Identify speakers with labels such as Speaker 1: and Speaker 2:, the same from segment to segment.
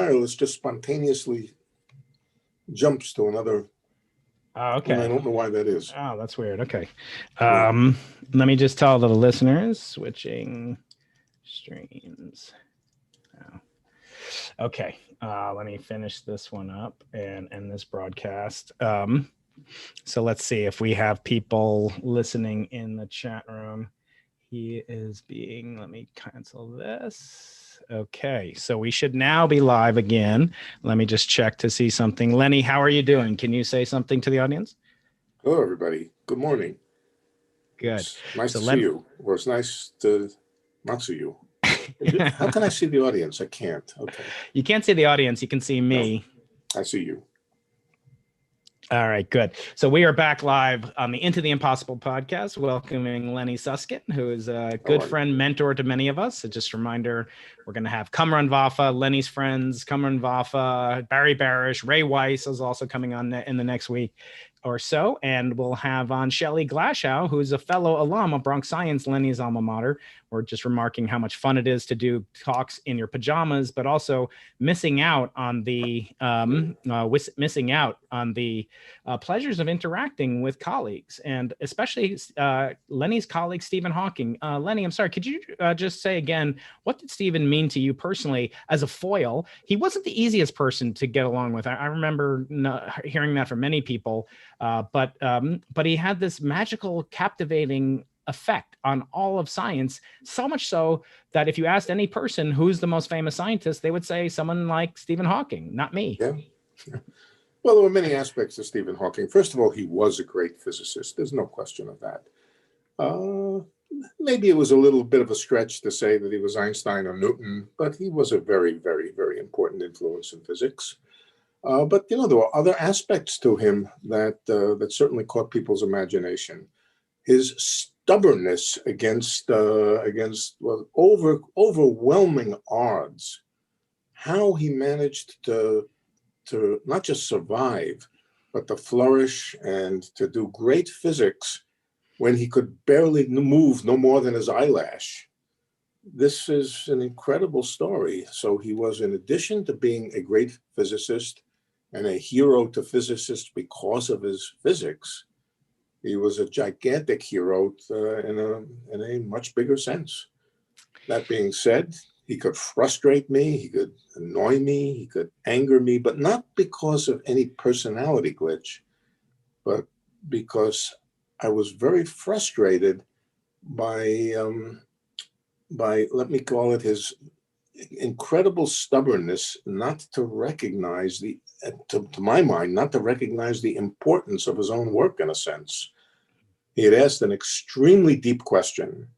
Speaker 1: wireless just spontaneously jumps to another.
Speaker 2: Okay.
Speaker 1: And I don't know why that is.
Speaker 2: Oh, that's weird. Okay. Let me just tell the listeners, switching streams. Oh. Okay. Let me finish this one up and end this broadcast. So let's see if we have people listening in the chat room. He is being, let me cancel this. Okay, so we should now be live again. Let me just check to see something. Lenny, how are you doing? Can you say something to the audience?
Speaker 1: Hello, everybody. Good morning.
Speaker 2: Good.
Speaker 1: It's nice to see you. Or it's nice to not see you. How can I see the audience? I can't. Okay.
Speaker 2: You can't see the audience. You can see me.
Speaker 1: No, I see you.
Speaker 2: All right, good. So we are back live on the Into the Impossible podcast, welcoming Lenny Susskind, who is a good friend, mentor to many of us. So just a reminder, we're going to have Kamran Vafa, Lenny's friends, Kamran Vafa, Barry Barish, Ray Weiss is also coming on in the next week or so. And we'll have on Shelley Glashow, who's a fellow alum of Bronx Science, Lenny's alma mater. We're just remarking how much fun it is to do talks in your pajamas, but also missing out on the pleasures of interacting with colleagues, and especially Lenny's colleague, Stephen Hawking. Lenny, I'm sorry, could you just say again, what did Stephen mean to you personally as a foil? He wasn't the easiest person to get along with. I remember hearing that from many people, but he had this magical, captivating effect on all of science, so much so that if you asked any person who's the most famous scientist, they would say someone like Stephen Hawking, not me.
Speaker 1: Yeah. Well, there were many aspects of Stephen Hawking. First of all, he was a great physicist. There's no question of that. Maybe it was a little bit of a stretch to say that he was Einstein or Newton, but he was a very, very, very important influence in physics. But, there were other aspects to him that certainly caught people's imagination. His stubbornness against overwhelming odds, how he managed to not just survive, but to flourish and to do great physics when he could barely move no more than his eyelash. This is an incredible story. So he was, in addition to being a great physicist and a hero to physicists because of his physics, he was a gigantic hero in a much bigger sense. That being said, he could frustrate me, he could annoy me, he could anger me, but not because of any personality glitch, but because I was very frustrated by let me call it, his incredible stubbornness not to recognize to my mind, not to recognize the importance of his own work in a sense. He had asked an extremely deep question,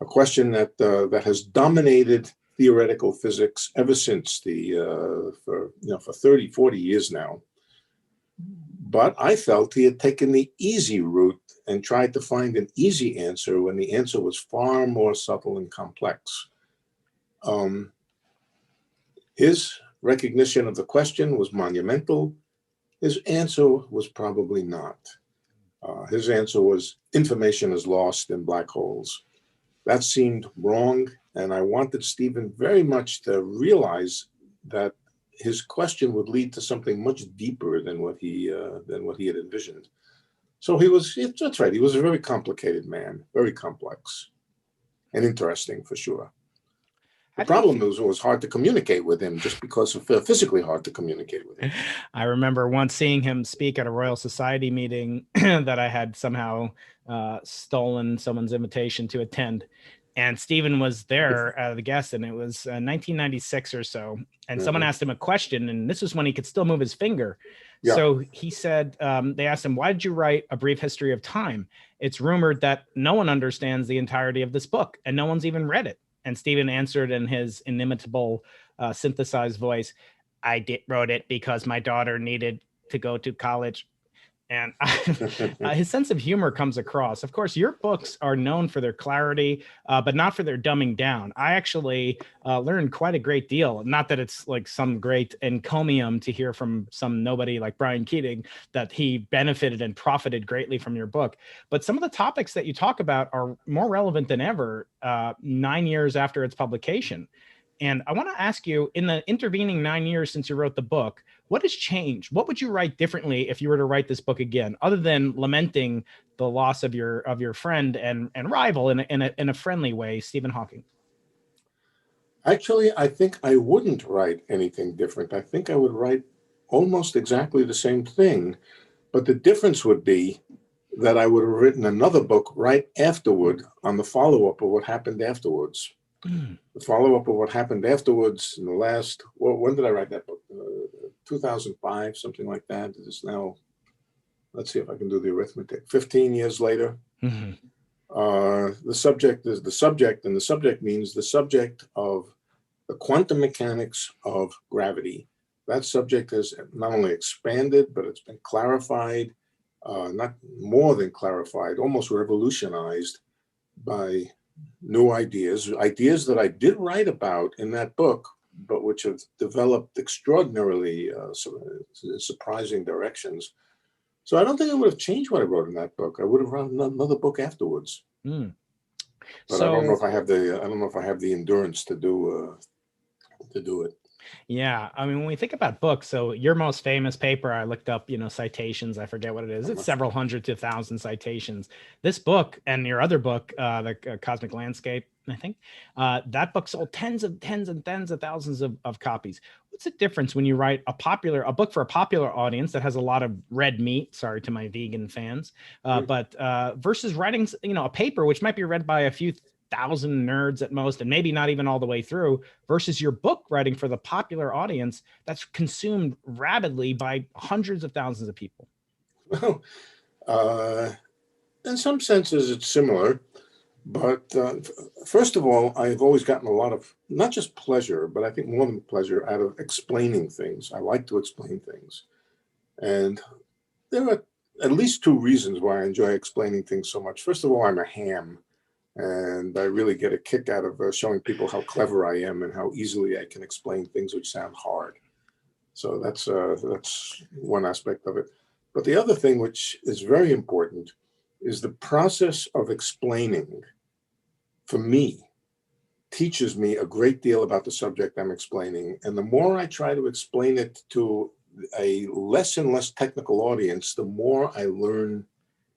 Speaker 1: a question that has dominated theoretical physics ever since for 30, 40 years now. But I felt he had taken the easy route and tried to find an easy answer when the answer was far more subtle and complex. His recognition of the question was monumental. His answer was probably not. His answer was, information is lost in black holes. That seemed wrong, and I wanted Stephen very much to realize that his question would lead to something much deeper than what he had envisioned. So that's right, he was a very complicated man, very complex and interesting for sure. The problem was it was hard to communicate with him, just because of physically hard to communicate with him.
Speaker 2: I remember once seeing him speak at a Royal Society meeting that I had somehow stolen someone's invitation to attend. And Stephen was there as the guest, and it was 1996 or so. And someone asked him a question, and this was when he could still move his finger. Yeah. So he said, they asked him, why did you write A Brief History of Time? It's rumored that no one understands the entirety of this book, and no one's even read it. And Stephen answered in his inimitable synthesized voice, wrote it because my daughter needed to go to college. And his sense of humor comes across. Of course, your books are known for their clarity, but not for their dumbing down. I actually learned quite a great deal. Not that it's like some great encomium to hear from some nobody like Brian Keating that he benefited and profited greatly from your book. But some of the topics that you talk about are more relevant than ever 9 years after its publication. And I want to ask you, in the intervening 9 years since you wrote the book, what has changed? What would you write differently if you were to write this book again, other than lamenting the loss of your friend and rival in a friendly way, Stephen Hawking?
Speaker 1: Actually, I think I wouldn't write anything different. I think I would write almost exactly the same thing, but the difference would be that I would have written another book right afterward on the follow-up of what happened afterwards. The follow-up of what happened afterwards in the last, well, when did I write that book? 2005, something like that. It is now, let's see if I can do the arithmetic, 15 years later. The subject is the subject, and the subject means the subject of the quantum mechanics of gravity. That subject has not only expanded, but it's been clarified, not more than clarified, almost revolutionized by new ideas that I did write about in that book, but which have developed extraordinarily surprising directions. So I don't think I would have changed what I wrote in that book. I would have written another book afterwards. But so, I don't know if I have the endurance to do it.
Speaker 2: Yeah, I mean, when we think about books, so your most famous paper, I looked up, citations. I forget what it is. It's several hundred to 1,000 citations. This book and your other book, the Cosmic Landscape, I think, that book sold tens and tens of thousands of copies. What's the difference when you write a book for a popular audience that has a lot of red meat? Sorry to my vegan fans, but versus writing, a paper which might be read by a few thousand nerds at most, and maybe not even all the way through, versus your book writing for the popular audience that's consumed rapidly by hundreds of thousands of people?
Speaker 1: Well, in some senses it's similar, but first of all, I've always gotten a lot of, not just pleasure, but I think more than pleasure out of explaining things. I like to explain things. And there are at least two reasons why I enjoy explaining things so much. First of all, I'm a ham. And I really get a kick out of showing people how clever I am and how easily I can explain things which sound hard. So that's one aspect of it. But the other thing, which is very important, is the process of explaining, for me, teaches me a great deal about the subject I'm explaining. And the more I try to explain it to a less and less technical audience, the more I learn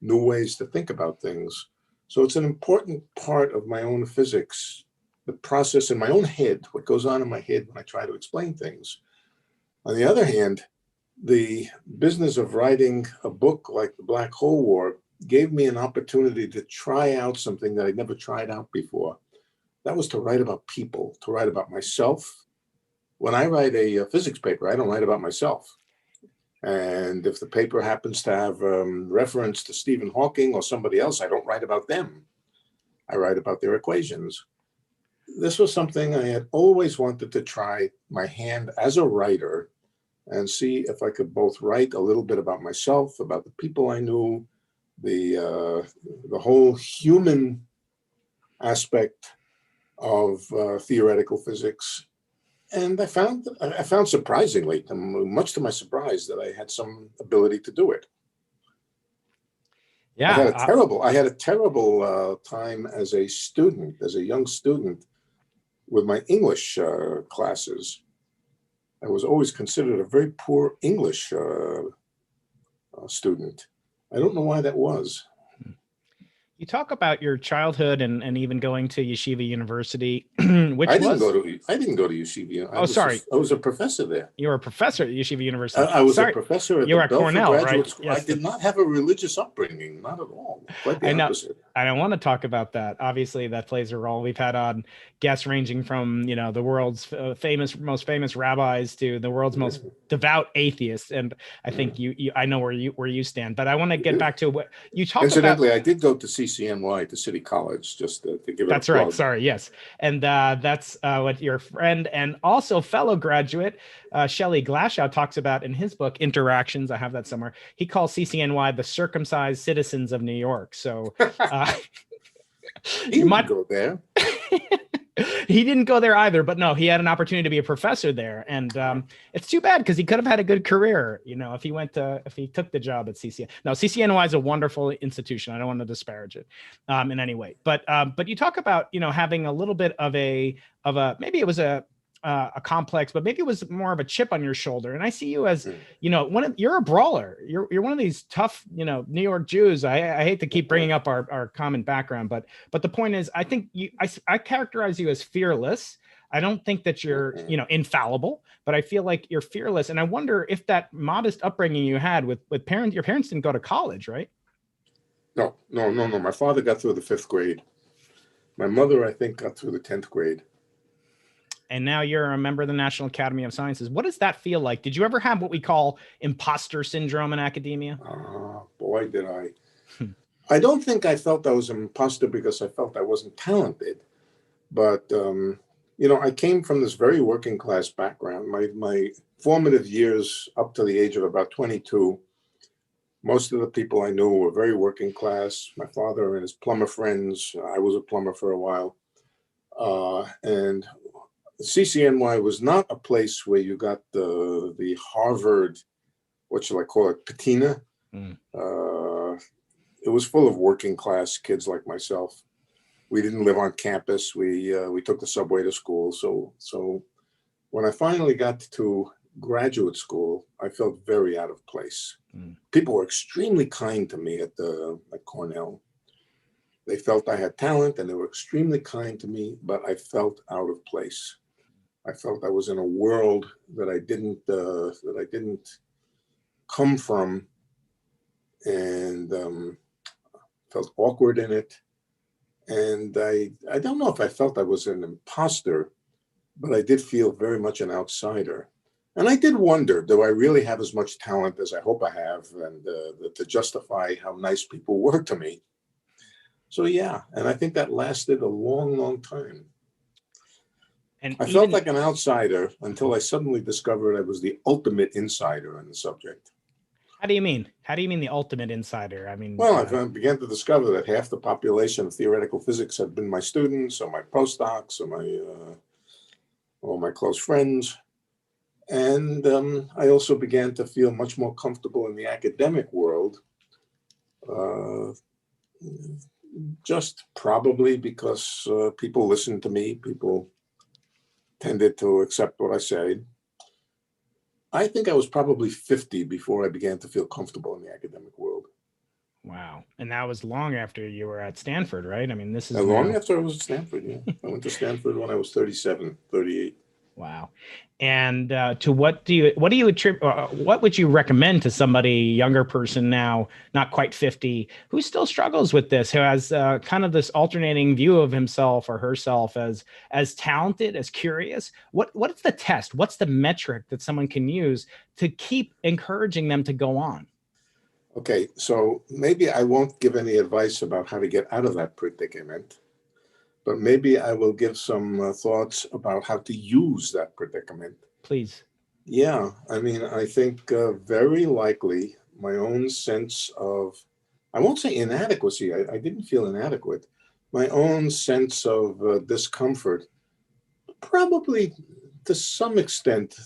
Speaker 1: new ways to think about things. So it's an important part of my own physics, the process in my own head, what goes on in my head when I try to explain things. On the other hand, the business of writing a book like The Black Hole War gave me an opportunity to try out something that I'd never tried out before. That was to write about people, to write about myself. When I write a physics paper, I don't write about myself. And if the paper happens to have reference to Stephen Hawking or somebody else, I don't write about them. I write about their equations. This was something I had always wanted to try my hand as a writer and see if I could both write a little bit about myself, about the people I knew, the whole human aspect of theoretical physics. And I found surprisingly, much to my surprise, that I had some ability to do it.
Speaker 2: Yeah,
Speaker 1: I had a terrible time as a young student, with my English classes. I was always considered a very poor English student. I don't know why that was.
Speaker 2: You talk about your childhood and even going to Yeshiva University, which
Speaker 1: I didn't go to Yeshiva. I was a professor there.
Speaker 2: You were a professor at Yeshiva University.
Speaker 1: I was a professor at
Speaker 2: you
Speaker 1: the
Speaker 2: were at Cornell, right?
Speaker 1: School. Yes, I did not have a religious upbringing, not at all. Quite the opposite.
Speaker 2: I don't want to talk about that. Obviously, that plays a role. We've had on guests ranging from the world's most famous rabbis to the world's most devout atheists, and I think I know where you stand. But I want to get back to what you talked about.
Speaker 1: Incidentally, I did go to CCNY, to City College, just to give it.
Speaker 2: That's
Speaker 1: a plug.
Speaker 2: Right. Sorry. Yes, and that's what your friend and also fellow graduate Shelley Glashow talks about in his book Interactions. I have that somewhere. He calls CCNY the circumcised citizens of New York. So.
Speaker 1: He might go there.
Speaker 2: He didn't go there either, but no, he had an opportunity to be a professor there, and it's too bad because he could have had a good career, if he took the job at CCN. No, CCNY is a wonderful institution. I don't want to disparage it in any way, but you talk about having a little bit of a maybe it was a a complex, but maybe it was more of a chip on your shoulder. And I see you as, you're a brawler. You're one of these tough, New York Jews. I hate to keep bringing up our common background, but the point is, I think I characterize you as fearless. I don't think that you're, infallible, but I feel like you're fearless. And I wonder if that modest upbringing you had with parents, your parents didn't go to college, right?
Speaker 1: No. My father got through the 5th grade. My mother, I think, got through the 10th grade.
Speaker 2: And now you're a member of the National Academy of Sciences. What does that feel like? Did you ever have what we call imposter syndrome in academia?
Speaker 1: Boy, did I. I don't think I felt I was an imposter because I felt I wasn't talented. But, I came from this very working class background. My formative years up to the age of about 22, most of the people I knew were very working class. My father and his plumber friends. I was a plumber for a while. And CCNY was not a place where you got the Harvard, what shall I call it, patina. It was full of working class kids like myself. We didn't live on campus. We took the subway to school. So when I finally got to graduate school, I felt very out of place. People were extremely kind to me at Cornell. They felt I had talent and they were extremely kind to me, but I felt out of place. I felt I was in a world that I didn't come from, and felt awkward in it. And I don't know if I felt I was an imposter, but I did feel very much an outsider. And I did wonder, do I really have as much talent as I hope I have, and to justify how nice people were to me? So yeah, and I think that lasted a long, long time. And I felt like an outsider until I suddenly discovered I was the ultimate insider in the subject.
Speaker 2: How do you mean? How do you mean the ultimate insider? I mean,
Speaker 1: well, I began to discover that half the population of theoretical physics had been my students or my postdocs or my close friends. And I also began to feel much more comfortable in the academic world, just probably because people listened to me, people tended to accept what I said. I think I was probably 50 before I began to feel comfortable in the academic world.
Speaker 2: Wow. And that was long after you were at Stanford, right? I mean, this is
Speaker 1: long after I was at Stanford, yeah. I went to Stanford when I was 37, 38.
Speaker 2: Wow. And to what do you attribute, what would you recommend to somebody, younger person now, not quite 50, who still struggles with this, who has kind of this alternating view of himself or herself as talented, as curious? What is the test? What's the metric that someone can use to keep encouraging them to go on?
Speaker 1: Okay, so maybe I won't give any advice about how to get out of that predicament, but maybe I will give some thoughts about how to use that predicament.
Speaker 2: Please.
Speaker 1: Yeah, I mean, I think very likely my own sense of, I won't say inadequacy, I didn't feel inadequate. My own sense of discomfort, probably to some extent,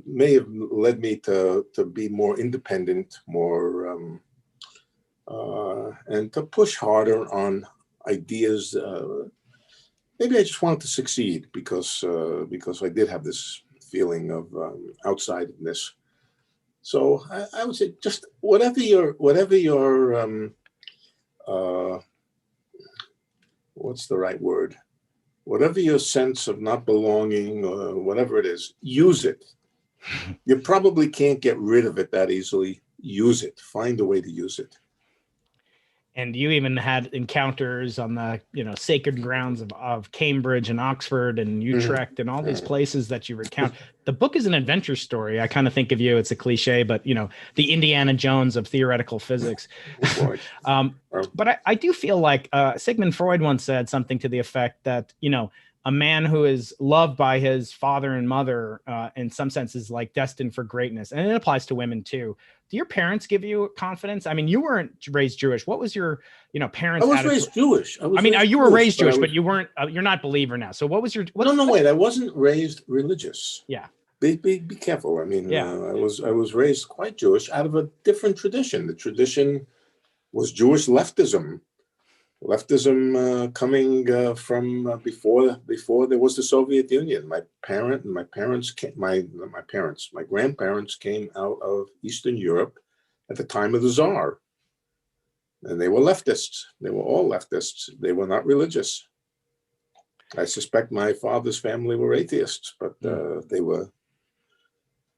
Speaker 1: may have led me to be more independent, more, and to push harder on ideas. Maybe I just wanted to succeed because I did have this feeling of outsideness. So I would say just whatever your what's the right word? Whatever your sense of not belonging or whatever it is, use it. You probably can't get rid of it that easily. Use it. Find a way to use it.
Speaker 2: And you even had encounters on the, sacred grounds of Cambridge and Oxford and Utrecht and all these places that you recount. The book is an adventure story. I kind of think of you, it's a cliche, but the Indiana Jones of theoretical physics. But I do feel like Sigmund Freud once said something to the effect that, a man who is loved by his father and mother, in some sense, is like destined for greatness. And it applies to women too. Do your parents give you confidence? I mean, you weren't raised Jewish. What was your, parents'
Speaker 1: I was raised Jewish.
Speaker 2: You were raised Jewish, but you weren't, you're not a believer now. So what was your,
Speaker 1: wait, I wasn't raised religious.
Speaker 2: Yeah.
Speaker 1: Be careful. I mean,
Speaker 2: yeah.
Speaker 1: I was raised quite Jewish out of a different tradition. The tradition was Jewish leftism. Leftism coming from before there was the Soviet Union. My grandparents came out of Eastern Europe at the time of the Tsar, and they were leftists. They were all leftists. They were not religious. I suspect my father's family were atheists, but they were,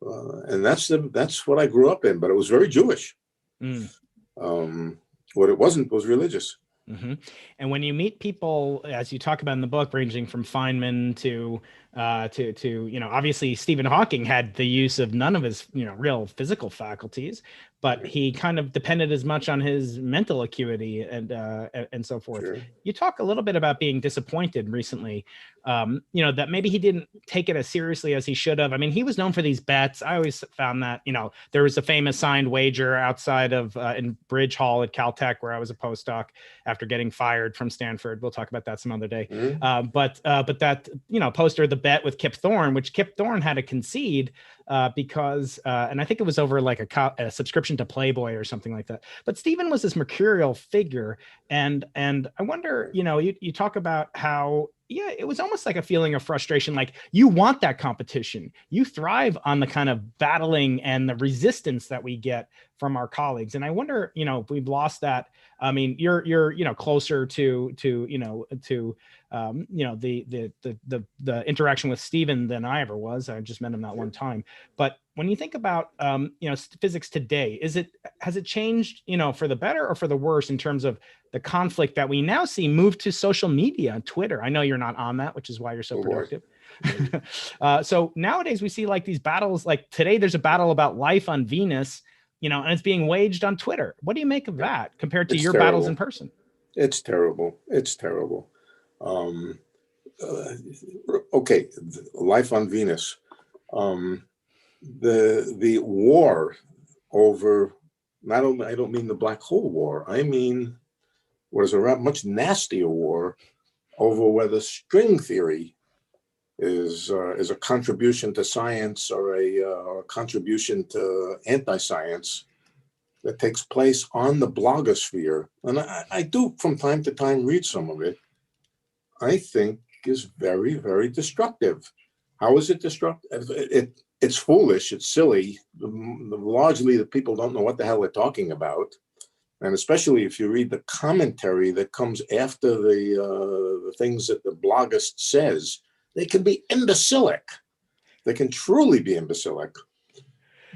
Speaker 1: and that's what I grew up in. But it was very Jewish. What it wasn't was religious.
Speaker 2: Mm-hmm. And when you meet people, as you talk about in the book, ranging from Feynman to obviously Stephen Hawking had the use of none of his real physical faculties, but he kind of depended as much on his mental acuity and so forth. Sure. You talk a little bit about being disappointed recently, that maybe he didn't take it as seriously as he should have. I mean, he was known for these bets. I always found that, there was a famous signed wager outside of in Bridge Hall at Caltech, where I was a postdoc after getting fired from Stanford. We'll talk about that some other day. Mm-hmm. But that, poster, the bet with Kip Thorne, which Kip Thorne had to concede because, and I think it was over like a subscription to Playboy or something like that. But Stephen was this mercurial figure. And I wonder, you talk about how, it was almost like a feeling of frustration. Like you want that competition. You thrive on the kind of battling and the resistance that we get from our colleagues. And I wonder, if we've lost that. I mean, you're closer to the interaction with Stephen than I ever was. I just met him that one time. But when you think about physics today, has it changed for the better or for the worse in terms of the conflict that we now see move to social media and Twitter? I know you're not on that, which is why you're so productive. So nowadays we see like these battles. Like today, there's a battle about life on Venus, and it's being waged on Twitter. What do you make of that compared to your battles in person?
Speaker 1: It's terrible. It's terrible. Okay, life on Venus. The war over, I don't mean the black hole war. I mean what is a much nastier war over whether string theory is a contribution to science or a contribution to anti-science that takes place on the blogosphere. And I do from time to time read some of it. I think is very, very destructive. How is it destructive? It's foolish. It's silly. Largely, the people don't know what the hell they're talking about. And especially if you read the commentary that comes after the things that the bloggist says, they can be imbecilic. They can truly be imbecilic.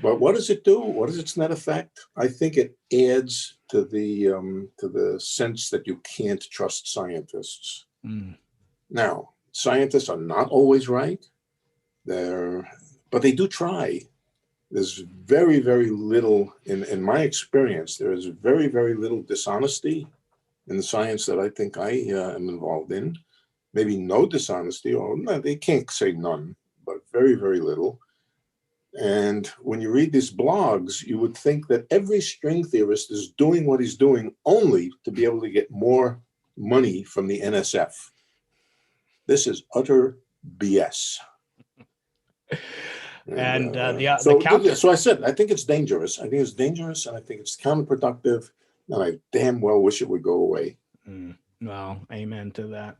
Speaker 1: But what does it do? What is its net effect? I think it adds to the sense that you can't trust scientists. Now, scientists are not always right. But they do try. There's very, very little, in my experience, there is very, very little dishonesty in the science that I think I am involved in. Maybe no dishonesty, or no, they can't say none, but very, very little. And when you read these blogs, you would think that every string theorist is doing what he's doing only to be able to get more money from the NSF. This is utter BS.
Speaker 2: And
Speaker 1: so I said, I think it's dangerous. I think it's dangerous, and I think it's counterproductive, and I damn well wish it would go away.
Speaker 2: Well, amen to that.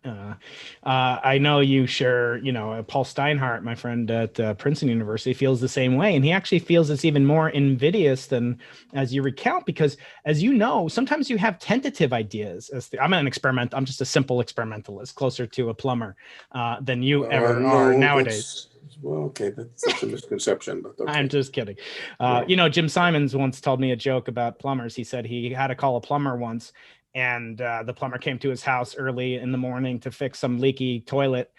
Speaker 2: I know you share, Paul Steinhardt, my friend at Princeton University, feels the same way. And he actually feels it's even more invidious than as you recount, because as you know, sometimes you have tentative ideas. I'm just a simple experimentalist, closer to a plumber than you ever are nowadays.
Speaker 1: Well, okay, that's a misconception. But okay.
Speaker 2: I'm just kidding. Jim Simons once told me a joke about plumbers. He said he had to call a plumber once, and the plumber came to his house early in the morning to fix some leaky toilet.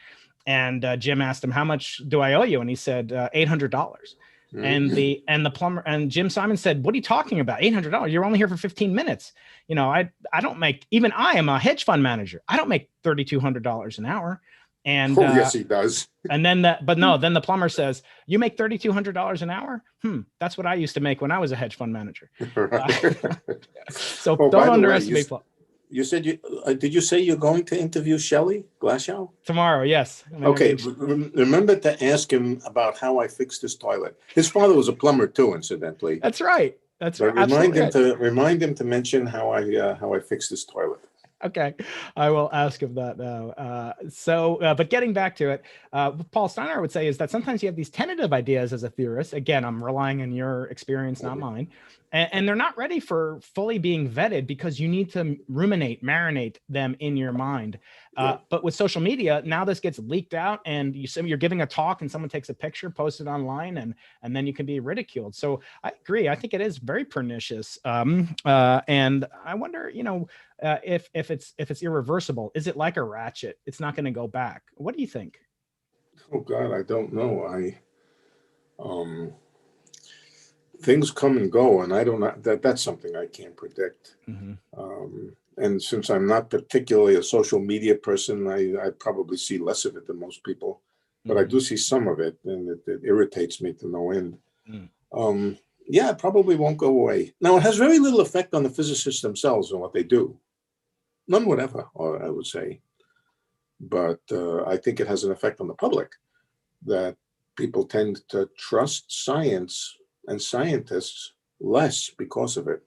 Speaker 2: And Jim asked him, "How much do I owe you?" And he said, $800. Mm-hmm. And the plumber and Jim Simons said, "What are you talking about? $800? You're only here for 15 minutes. I don't make, even I am a hedge fund manager. I don't make $3,200 an hour." And
Speaker 1: yes, he does.
Speaker 2: And then then the plumber says, "You make $3,200 an hour? That's what I used to make when I was a hedge fund manager." So don't underestimate.
Speaker 1: You said did you say you're going to interview Shelley Glashow
Speaker 2: tomorrow? Yes.
Speaker 1: Okay. Remember to ask him about how I fixed his toilet. His father was a plumber too, incidentally.
Speaker 2: That's right. That's right.
Speaker 1: Remind him to mention how I fixed his toilet.
Speaker 2: Okay, I will ask him that now. But getting back to it, what Paul Steiner would say is that sometimes you have these tentative ideas as a theorist. Again, I'm relying on your experience, not mine. And they're not ready for fully being vetted because you need to ruminate, marinate them in your mind. But with social media, now this gets leaked out and you're giving a talk and someone takes a picture, posts it online, and then you can be ridiculed. So I agree. I think it is very pernicious. And I wonder, if it's irreversible, is it like a ratchet? It's not going to go back. What do you think?
Speaker 1: Oh God, I don't know. Things come and go, and I don't know that's something I can't predict. And since I'm not particularly a social media person, I probably see less of it than most people, but I do see some of it, and it irritates me to no end. Yeah, it probably won't go away. Now, it has very little effect on the physicists themselves and what they do. None whatever, or I would say. But I think it has an effect on the public, that people tend to trust science and scientists less because of it.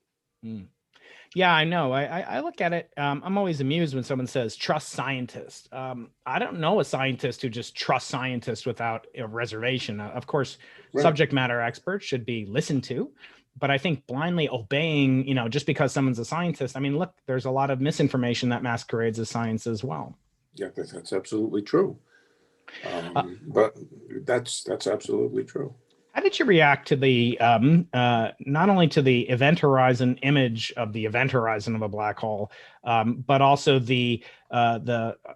Speaker 2: Yeah, I know. I look at it. I'm always amused when someone says trust scientists. I don't know a scientist who just trusts scientists without a reservation. Of course, subject matter experts should be listened to, but I think blindly obeying, just because someone's a scientist. I mean, look, there's a lot of misinformation that masquerades as science as well.
Speaker 1: Yeah, that's absolutely true. But that's absolutely true.
Speaker 2: How did you react to the not only to the event horizon image of the event horizon of a black hole, but also the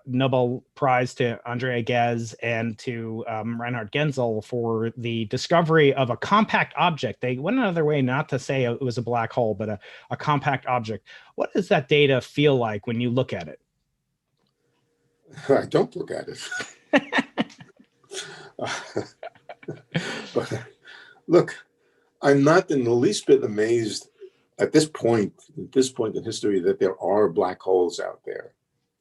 Speaker 2: Nobel Prize to Andrea Ghez and to Reinhard Genzel for the discovery of a compact object? They went another way, not to say it was a black hole, but a compact object. What does that data feel like when you look at it?
Speaker 1: I don't look at it. But look, I'm not in the least bit amazed at this point in history that there are black holes out there.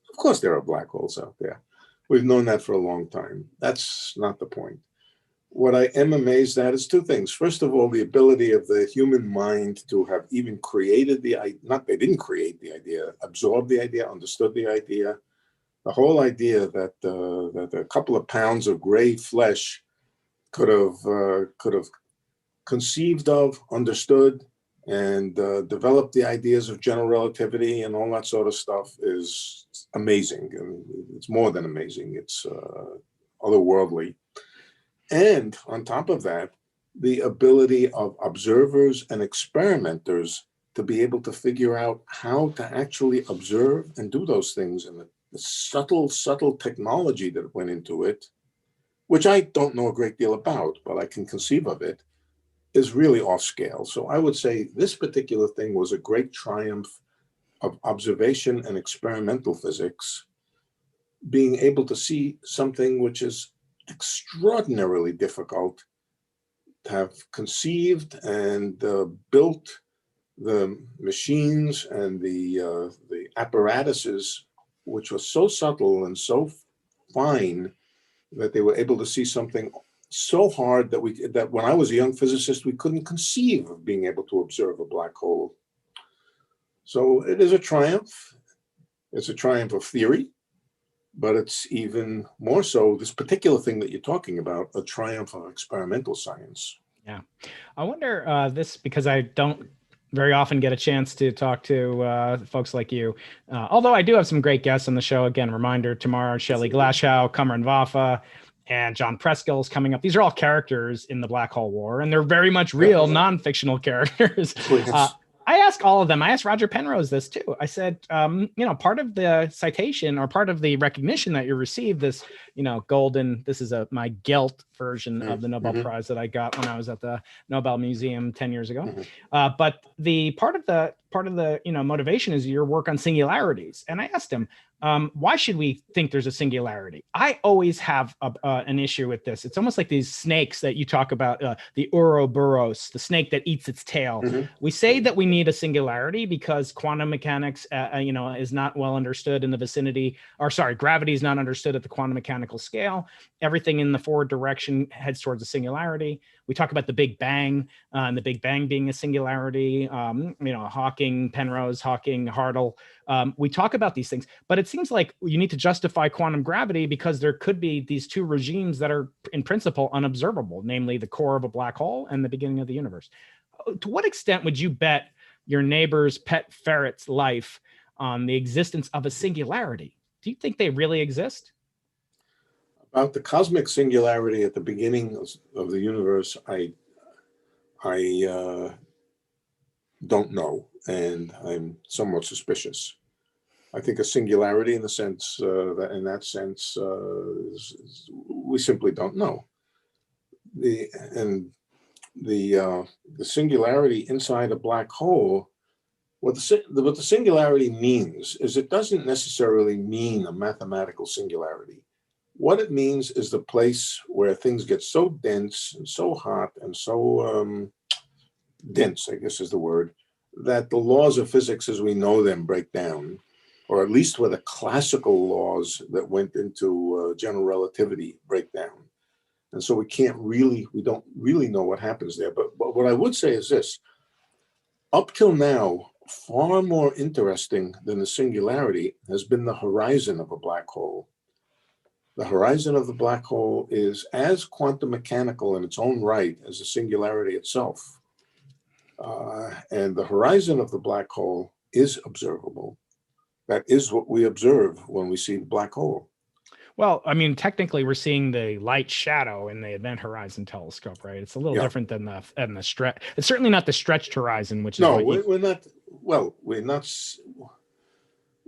Speaker 1: Of course there are black holes out there. We've known that for a long time. That's not the point. What I am amazed at is two things. First of all, the ability of the human mind to have even created they didn't create the idea, absorbed the idea, understood the idea. The whole idea that a couple of pounds of gray flesh could have conceived of, understood, and developed the ideas of general relativity and all that sort of stuff is amazing. And it's more than amazing. It's otherworldly. And on top of that, the ability of observers and experimenters to be able to figure out how to actually observe and do those things, and the subtle technology that went into it, which I don't know a great deal about, but I can conceive of it, is really off scale. So I would say this particular thing was a great triumph of observation and experimental physics, being able to see something which is extraordinarily difficult to have conceived and built the machines and the apparatuses, which were so subtle and so fine that they were able to see something so hard that when I was a young physicist, we couldn't conceive of being able to observe a black hole. So it is a triumph. It's a triumph of theory, but it's even more so, this particular thing that you're talking about, a triumph of experimental science.
Speaker 2: Yeah. I wonder this, because I don't very often get a chance to talk to folks like you. Although I do have some great guests on the show. Again, reminder, tomorrow, Shelley Glashow, Kamran Vafa, and John Preskill's coming up. These are all characters in the Black Hole War, and they're very much real, non-fictional characters. I ask all of them. I asked Roger Penrose this too. I said, part of the citation or part of the recognition that you received, this, golden, this is my Gelt version of the Nobel Prize that I got when I was at the Nobel Museum 10 years ago. But the part of the motivation is your work on singularities. And I asked him, why should we think there's a singularity? I always have an issue with this. It's almost like these snakes that you talk about, the Ouroboros, the snake that eats its tail. We say that we need a singularity because quantum mechanics, is not well understood in the vicinity, gravity is not understood at the quantum mechanical scale. Everything in the forward direction heads towards a singularity. We talk about the Big Bang and the Big Bang being a singularity. Hawking, Penrose, Hawking, Hartle. We talk about these things, but it seems like you need to justify quantum gravity because there could be these two regimes that are in principle unobservable, namely the core of a black hole and the beginning of the universe. To what extent would you bet your neighbor's pet ferret's life on the existence of a singularity? Do you think they really exist?
Speaker 1: About the cosmic singularity at the beginning of the universe, I don't know, and I'm somewhat suspicious. I think a singularity in the sense we simply don't know. The singularity inside a black hole, what the singularity means is it doesn't necessarily mean a mathematical singularity. What it means is the place where things get so dense and so hot and so dense, I guess is the word, that the laws of physics as we know them break down, or at least where the classical laws that went into general relativity break down. And so we don't really know what happens there. But what I would say is this: up till now, far more interesting than the singularity has been the horizon of a black hole. The horizon of the black hole is as quantum mechanical in its own right as the singularity itself. And the horizon of the black hole is observable. That is what we observe when we see the black hole.
Speaker 2: Well, I mean, technically, we're seeing the light shadow in the Event Horizon Telescope, right? It's a little different than the stretch. It's certainly not the stretched horizon, which is
Speaker 1: we're not. Well, we're not.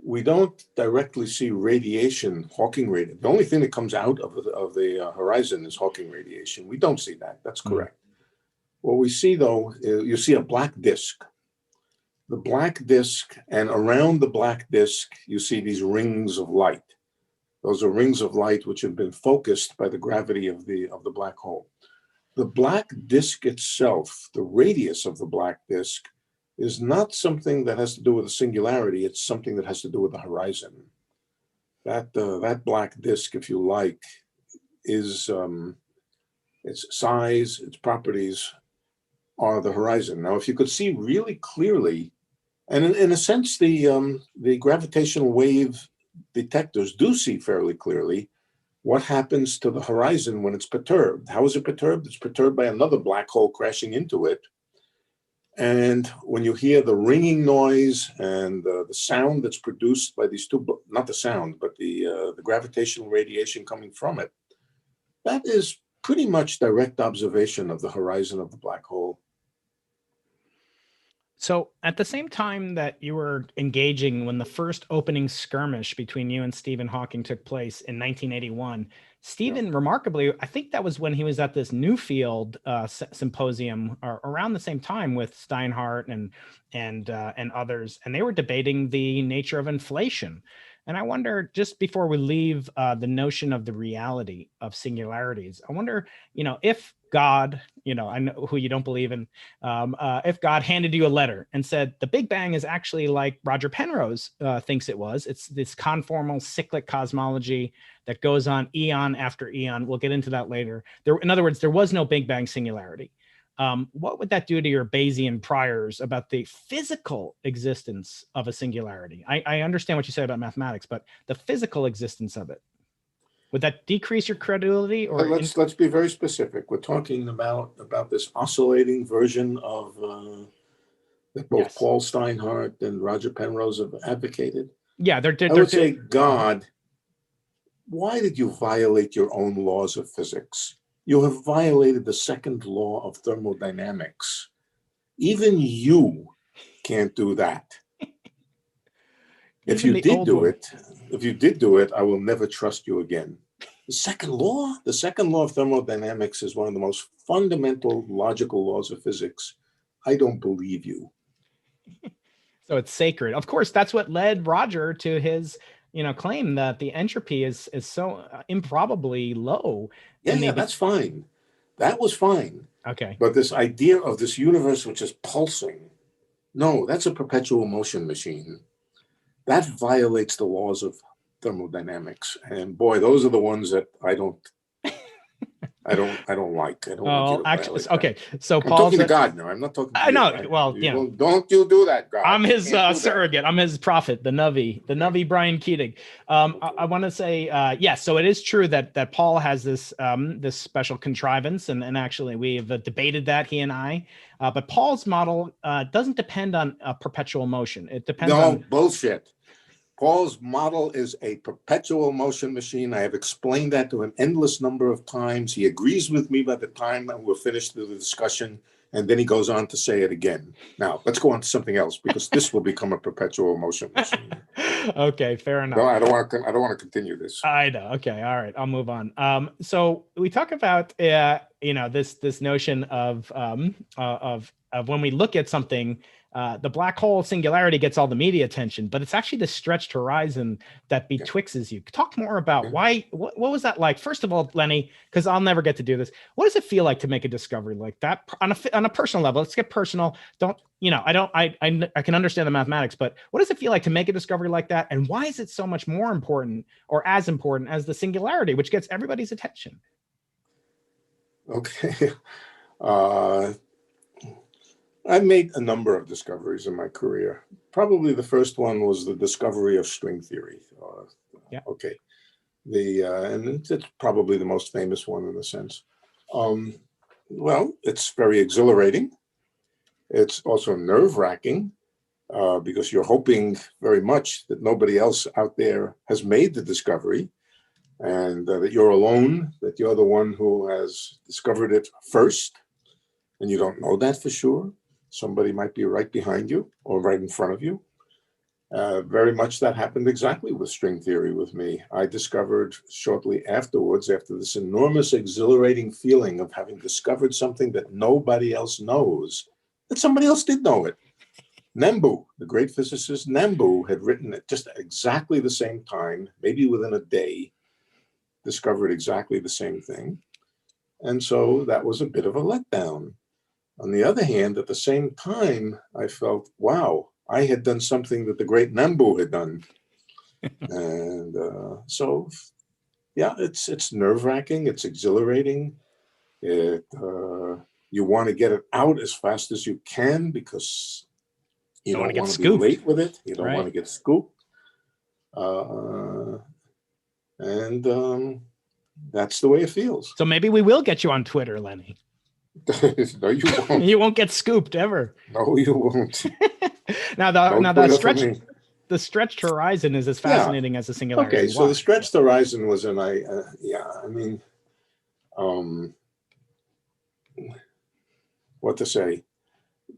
Speaker 1: We don't directly see radiation, Hawking radiation. The only thing that comes out of the horizon is Hawking radiation. We don't see that. That's correct. What we see, though, you see a black disk. The black disk, and around the black disk, you see these rings of light. Those are rings of light which have been focused by the gravity of the black hole. The black disk itself, the radius of the black disk, is not something that has to do with a singularity. It's something that has to do with the horizon. That black disk, if you like, is its size, its properties are the horizon. Now, if you could see really clearly, and in a sense, the gravitational wave detectors do see fairly clearly what happens to the horizon when it's perturbed. How is it perturbed? It's perturbed by another black hole crashing into it. And when you hear the ringing noise and the sound that's produced by these two, not the sound, but the gravitational radiation coming from it, that is pretty much direct observation of the horizon of the black hole.
Speaker 2: So at the same time that you were engaging when the first opening skirmish between you and Stephen Hawking took place in 1981, Stephen, remarkably, I think that was when he was at this Newfield symposium around the same time with Steinhardt and others, and they were debating the nature of inflation. And I wonder, just before we leave the notion of the reality of singularities, I wonder, if God, I know who you don't believe in, if God handed you a letter and said, the Big Bang is actually like Roger Penrose thinks it was. It's this conformal cyclic cosmology that goes on eon after eon. We'll get into that later. In other words, there was no Big Bang singularity. What would that do to your Bayesian priors about the physical existence of a singularity? I understand what you said about mathematics, but the physical existence of it, would that decrease your credibility? Or
Speaker 1: let's be very specific. We're talking about this oscillating version of that both Paul Steinhardt and Roger Penrose have advocated.
Speaker 2: Yeah,
Speaker 1: I would say, God, why did you violate your own laws of physics? You have violated the second law of thermodynamics. Even you can't do that. If you did do it, I will never trust you again. The second law of thermodynamics is one of the most fundamental logical laws of physics. I don't believe you.
Speaker 2: So it's sacred. Of course, that's what led Roger to his claim that the entropy is so improbably low.
Speaker 1: Yeah, that's fine. That was fine.
Speaker 2: Okay.
Speaker 1: But this idea of this universe which is pulsing, no, that's a perpetual motion machine. That violates the laws of thermodynamics. And boy, those are the ones that I I don't want you
Speaker 2: Oh,
Speaker 1: to
Speaker 2: actually,
Speaker 1: violate
Speaker 2: okay.
Speaker 1: that.
Speaker 2: So
Speaker 1: I'm
Speaker 2: Paul's
Speaker 1: talking to God now. I'm not talking to
Speaker 2: I
Speaker 1: you.
Speaker 2: know.
Speaker 1: Right?
Speaker 2: Well,
Speaker 1: Don't you do that, God.
Speaker 2: I'm
Speaker 1: You
Speaker 2: his
Speaker 1: can't do that.
Speaker 2: surrogate. I'm his prophet, the Navi Brian Keating. I want to say, yes. So it is true that Paul has this this special contrivance, and actually we've debated that, he and I. But Paul's model doesn't depend on perpetual motion. It depends on
Speaker 1: bullshit. Paul's model is a perpetual motion machine. I have explained that to an endless number of times. He agrees with me by the time we're finished with the discussion, and then he goes on to say it again. Now, let's go on to something else, because this will become a perpetual motion machine.
Speaker 2: Okay, fair enough.
Speaker 1: No, I don't want to continue this.
Speaker 2: I know. Okay, all right, I'll move on. So we talk about this notion of when we look at something, the black hole singularity gets all the media attention, but it's actually the stretched horizon that betwixes you. Talk more about why. What was that like? First of all, Lenny, because I'll never get to do this. What does it feel like to make a discovery like that on a personal level? Let's get personal. I can understand the mathematics, but what does it feel like to make a discovery like that? And why is it so much more important, or as important as the singularity, which gets everybody's attention?
Speaker 1: Okay. I made a number of discoveries in my career. Probably the first one was the discovery of string theory. Okay. And it's probably the most famous one in a sense. Well, it's very exhilarating. It's also nerve-wracking because you're hoping very much that nobody else out there has made the discovery, and that you're alone, that you're the one who has discovered it first, and you don't know that for sure. Somebody might be right behind you or right in front of you. Very much that happened exactly with string theory with me. I discovered shortly afterwards, after this enormous exhilarating feeling of having discovered something that nobody else knows, that somebody else did know it. Nambu, the great physicist Nambu, had written at just exactly the same time, maybe within a day, discovered exactly the same thing. And so that was a bit of a letdown. On the other hand, at the same time, I felt, wow, I had done something that the great Nambu had done. And so, yeah, it's nerve-wracking, it's exhilarating. You want to get it out as fast as you can because you don't want to be late with it. You don't want to get scooped. And that's the way it feels.
Speaker 2: So maybe we will get you on Twitter, Lenny.
Speaker 1: No, you won't.
Speaker 2: You won't get scooped ever.
Speaker 1: No, you won't.
Speaker 2: Now the stretched horizon is as fascinating as the singularity.
Speaker 1: Okay, so the stretched horizon was what to say?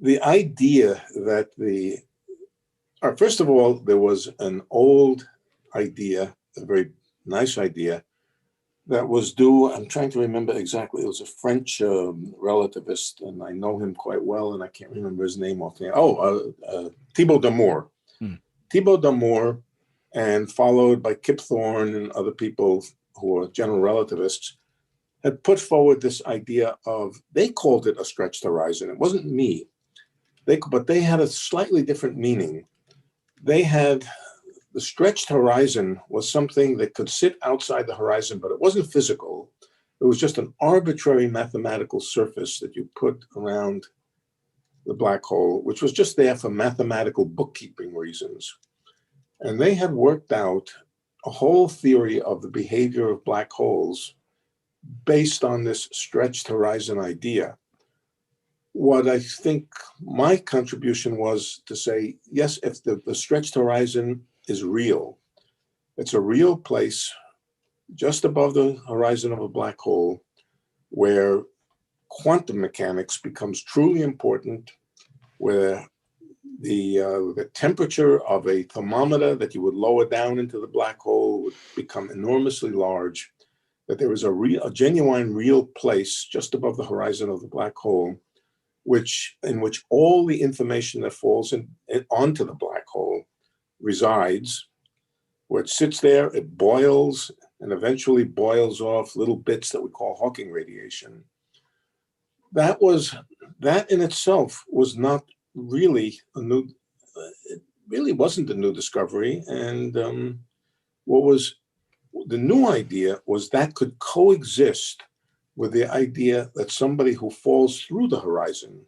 Speaker 1: The idea that first of all, there was an old idea, a very nice idea, that was due, I'm trying to remember exactly, it was a French relativist, and I know him quite well, and I can't remember his name offhand. Thibaut Damour. Thibaut Damour, and followed by Kip Thorne and other people who are general relativists, had put forward this idea of, they called it a stretched horizon. It wasn't me, but they had a slightly different meaning. They had, the stretched horizon was something that could sit outside the horizon, but it wasn't physical. It was just an arbitrary mathematical surface that you put around the black hole, which was just there for mathematical bookkeeping reasons. And they had worked out a whole theory of the behavior of black holes based on this stretched horizon idea. What I think my contribution was to say, yes, if the stretched horizon is real, it's a real place just above the horizon of a black hole where quantum mechanics becomes truly important, where the temperature of a thermometer that you would lower down into the black hole would become enormously large, that there is a genuine real place just above the horizon of the black hole, in which all the information that falls onto the black hole resides, where it sits there, it boils, and eventually boils off little bits that we call Hawking radiation. That in itself was not really it really wasn't a new discovery. And what was the new idea was that could coexist with the idea that somebody who falls through the horizon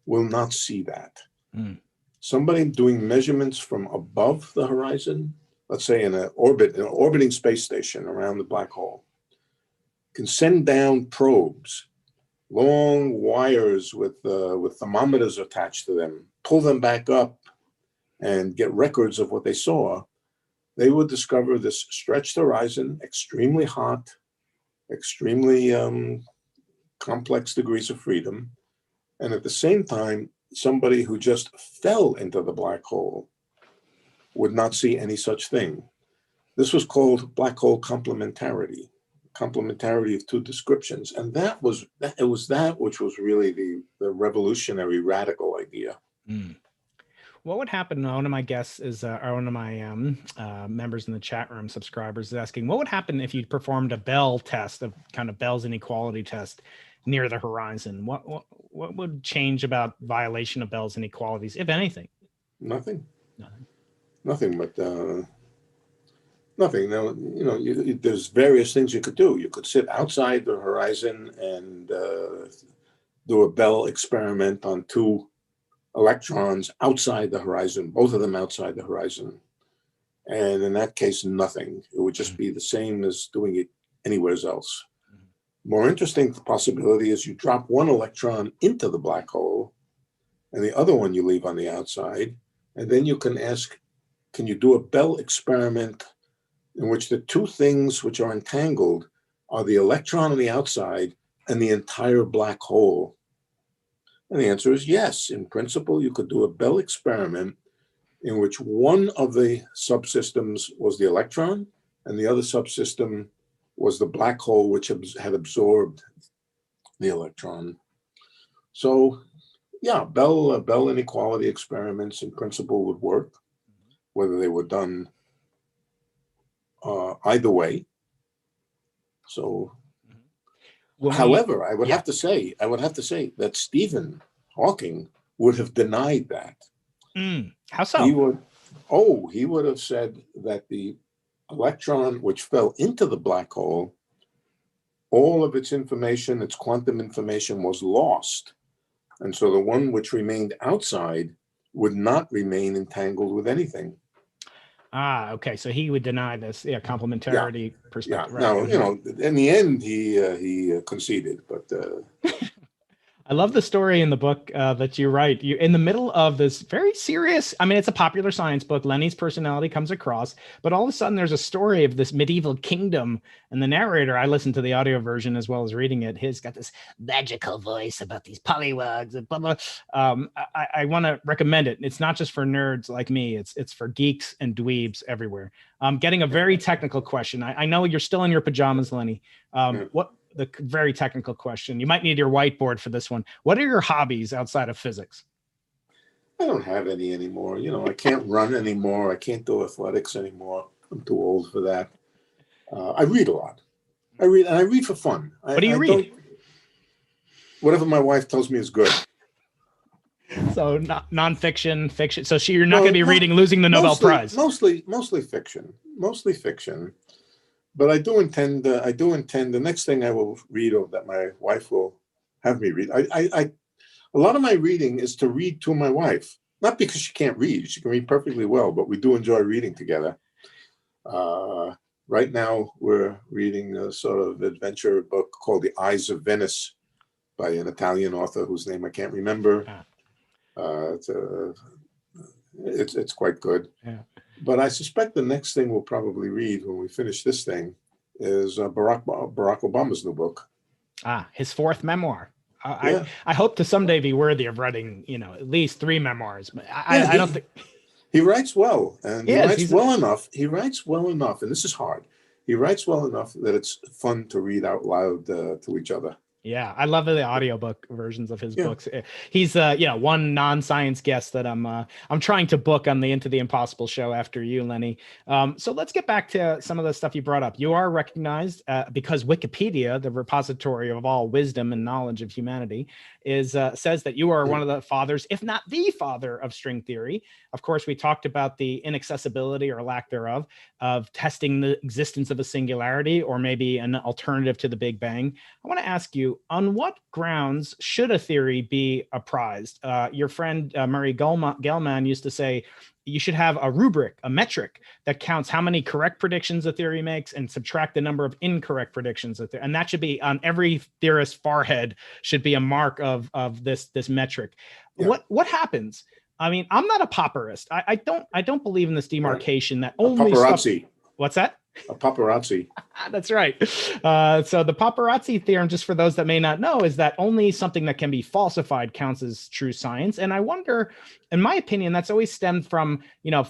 Speaker 1: will not see that.
Speaker 2: Mm.
Speaker 1: Somebody doing measurements from above the horizon, let's say in an orbiting space station around the black hole, can send down probes, long wires with thermometers attached to them, pull them back up and get records of what they saw. They would discover this stretched horizon, extremely hot, extremely complex degrees of freedom. And at the same time, somebody who just fell into the black hole would not see any such thing. This was called black hole complementarity of two descriptions. And it was that which was really the revolutionary radical idea.
Speaker 2: Mm. What would happen? One of my guests is, or one of my members in the chat room, subscribers, is asking, what would happen if you performed a Bell test, of kind of Bell's inequality test near the horizon? What would change about violation of Bell's inequalities, if anything?
Speaker 1: Nothing.
Speaker 2: Nothing.
Speaker 1: But nothing. Now, there's various things you could do. You could sit outside the horizon and do a Bell experiment on two electrons outside the horizon, both of them outside the horizon. And in that case, nothing. It would just be the same as doing it anywhere else. More interesting possibility is you drop one electron into the black hole and the other one you leave on the outside. And then you can ask, can you do a Bell experiment in which the two things which are entangled are the electron on the outside and the entire black hole? And the answer is yes. In principle, you could do a Bell experiment in which one of the subsystems was the electron and the other subsystem was the black hole, which had absorbed the electron. So yeah, Bell inequality experiments in principle would work, whether they were done either way. So, however, I would have to say that Stephen Hawking would have denied that.
Speaker 2: How so?
Speaker 1: He would have said that the electron which fell into the black hole, all of its information, its quantum information, was lost. And so the one which remained outside would not remain entangled with anything.
Speaker 2: Okay. So he would deny this, complementarity perspective.
Speaker 1: Yeah.
Speaker 2: Right.
Speaker 1: Now, in the end, he conceded, but.
Speaker 2: I love the story in the book that you write. You're in the middle of this very serious, it's a popular science book. Lenny's personality comes across, but all of a sudden there's a story of this medieval kingdom. And the narrator, I listened to the audio version as well as reading it. He's got this magical voice about these pollywogs and blah, blah. I want to recommend it. It's not just for nerds like me. It's for geeks and dweebs everywhere. Getting a very technical question. I know you're still in your pajamas, Lenny. The very technical question. You might need your whiteboard for this one. What are your hobbies outside of physics?
Speaker 1: I don't have any anymore. I can't run anymore. I can't do athletics anymore. I'm too old for that. I read a lot. I read for fun.
Speaker 2: What do you read?
Speaker 1: Whatever my wife tells me is good.
Speaker 2: So nonfiction, fiction. So you're not going to be reading Losing the Nobel Prize.
Speaker 1: Mostly fiction. But I do intend the next thing I will read, or that my wife will have me read. A lot of my reading is to read to my wife, not because she can't read. She can read perfectly well, but we do enjoy reading together. Right now, we're reading a sort of adventure book called The Eyes of Venice by an Italian author whose name I can't remember. It's quite good. Yeah. But I suspect the next thing we'll probably read when we finish this thing is Barack Obama's new book.
Speaker 2: His fourth memoir. I hope to someday be worthy of writing, at least 3 memoirs. But I don't think
Speaker 1: he writes well, and he writes well enough. He writes well enough, and this is hard. He writes well enough that it's fun to read out loud to each other.
Speaker 2: Yeah, I love the audiobook versions of his books. He's one non-science guest that I'm trying to book on the Into the Impossible show after you, Lenny. So let's get back to some of the stuff you brought up. You are recognized because Wikipedia, the repository of all wisdom and knowledge of humanity, says that you are one of the fathers, if not the father, of string theory. Of course, we talked about the inaccessibility or lack thereof of testing the existence of a singularity, or maybe an alternative to the Big Bang. I want to ask you, on what grounds should a theory be apprised? Your friend Murray Gell-Mann used to say, you should have a rubric, a metric that counts how many correct predictions a theory makes and subtract the number of incorrect predictions. And that should be on every theorist's forehead, should be a mark of this metric. Yeah. What happens? I mean, I'm not a popperist. I don't believe in this demarcation that only
Speaker 1: paparazzi.
Speaker 2: Stuff, what's that?
Speaker 1: A paparazzi.
Speaker 2: That's right. So the paparazzi theorem, just for those that may not know, is that only something that can be falsified counts as true science. And I wonder, in my opinion, that's always stemmed from,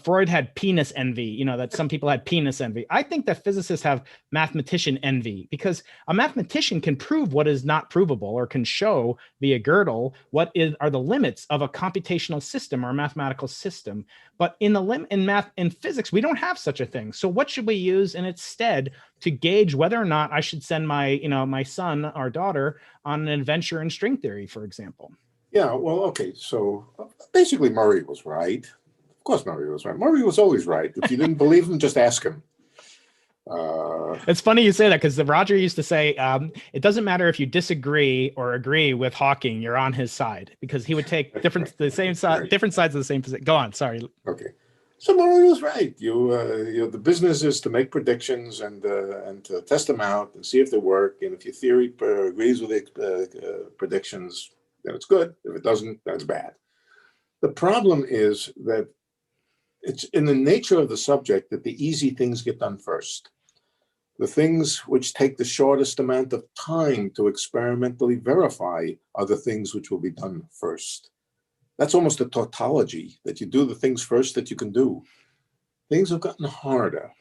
Speaker 2: Freud had penis envy, that some people had penis envy. I think that physicists have mathematician envy, because a mathematician can prove what is not provable, or can show via Gödel what are the limits of a computational system or a mathematical system. But in physics, we don't have such a thing. So what should we use instead to gauge whether or not I should send my son or daughter on an adventure in string theory, for example?
Speaker 1: Yeah, well, okay. So basically Murray was right. Of course Murray was right. Murray was always right. If you didn't believe him, just ask him.
Speaker 2: It's funny you say that, because Roger used to say, it doesn't matter if you disagree or agree with Hawking, you're on his side, because he would take different sides of the same position. Go on, sorry.
Speaker 1: Okay. So Murray was right. The business is to make predictions and to test them out and see if they work. And if your theory agrees with the predictions, then it's good. If it doesn't, that's bad. The problem is that it's in the nature of the subject that the easy things get done first. The things which take the shortest amount of time to experimentally verify are the things which will be done first. That's almost a tautology, that you do the things first that you can do. Things have gotten harder.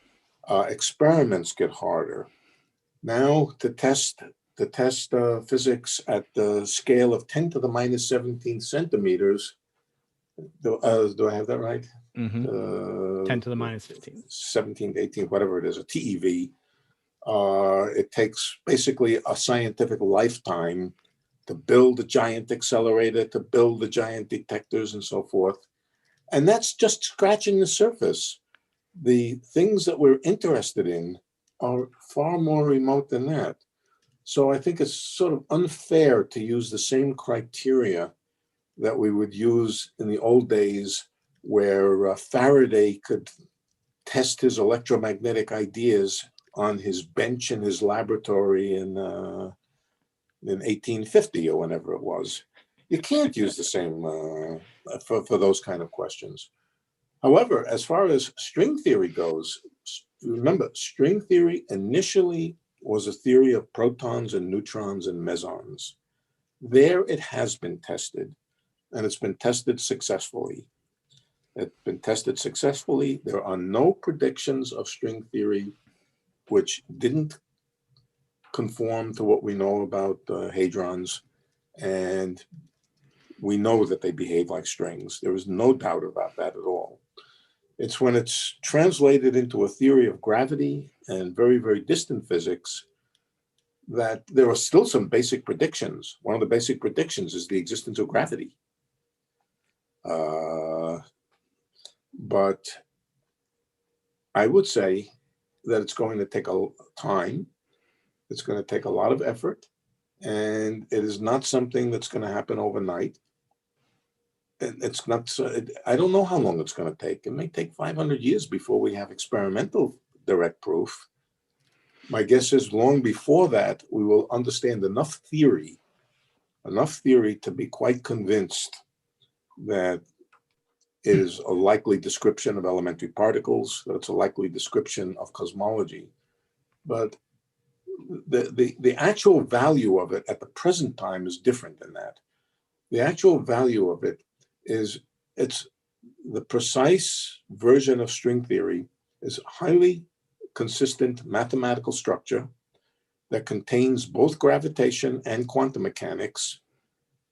Speaker 1: Experiments get harder. Now, to test physics at the scale of 10 to the minus 17 centimeters, do I have that right?
Speaker 2: Mm-hmm. 10 to the minus 15.
Speaker 1: 17 to 18, whatever it is, a TeV. It takes basically a scientific lifetime to build a giant accelerator, to build the giant detectors and so forth. And that's just scratching the surface. The things that we're interested in are far more remote than that. So I think it's sort of unfair to use the same criteria that we would use in the old days, where Faraday could test his electromagnetic ideas on his bench in his laboratory in 1850 or whenever it was. You can't use the same for those kind of questions. However, as far as string theory goes, remember, string theory initially was a theory of protons and neutrons and mesons. There it has been tested, and it's been tested successfully. It's been tested successfully. There are no predictions of string theory which didn't conform to what we know about hadrons, and we know that they behave like strings. There is no doubt about that at all. It's when it's translated into a theory of gravity and very, very distant physics that there are still some basic predictions. One of the basic predictions is the existence of gravity. But I would say that it's going to take a time. It's going to take a lot of effort, and it is not something that's going to happen overnight. It's not. I don't know how long it's going to take. It may take 500 years before we have experimental direct proof. My guess is long before that, we will understand enough theory to be quite convinced that it is a likely description of elementary particles, that it's a likely description of cosmology. But the actual value of it at the present time is different than that. The actual value of it is it's the precise version of string theory is highly consistent mathematical structure that contains both gravitation and quantum mechanics,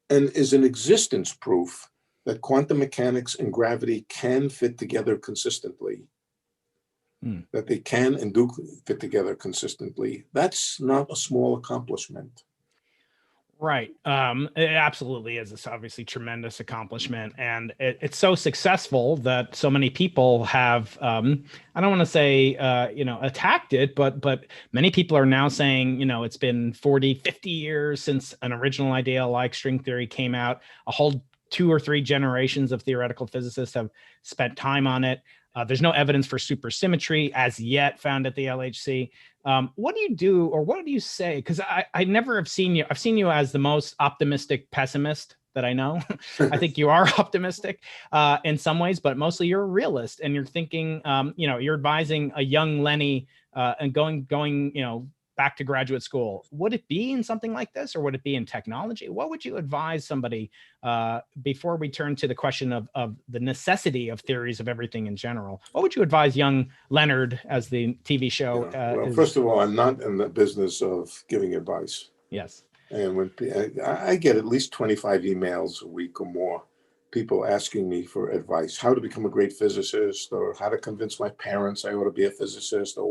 Speaker 1: and is an existence proof that quantum mechanics and gravity can fit together consistently, that they can and do fit together consistently. That's not a small accomplishment.
Speaker 2: Right. It absolutely is. It's obviously tremendous accomplishment, and it's so successful that so many people have. I don't want to say attacked it, but many people are now saying it's been 40, 50 years since an original idea like string theory came out. A whole 2 or 3 generations of theoretical physicists have spent time on it. There's no evidence for supersymmetry as yet found at the LHC. What do you do, or what do you say? Because I never have seen you. I've seen you as the most optimistic pessimist that I know. I think you are optimistic in some ways, but mostly you're a realist, and you're thinking, you're advising a young Lenny and going, back to graduate school. Would it be in something like this, or would it be in technology? What would you advise somebody before we turn to the question of the necessity of theories of everything in general? What would you advise young Leonard, as the TV show?
Speaker 1: First of all, I'm not in the business of giving advice.
Speaker 2: Yes.
Speaker 1: And when I get at least 25 emails a week or more, people asking me for advice, how to become a great physicist, or how to convince my parents I ought to be a physicist, or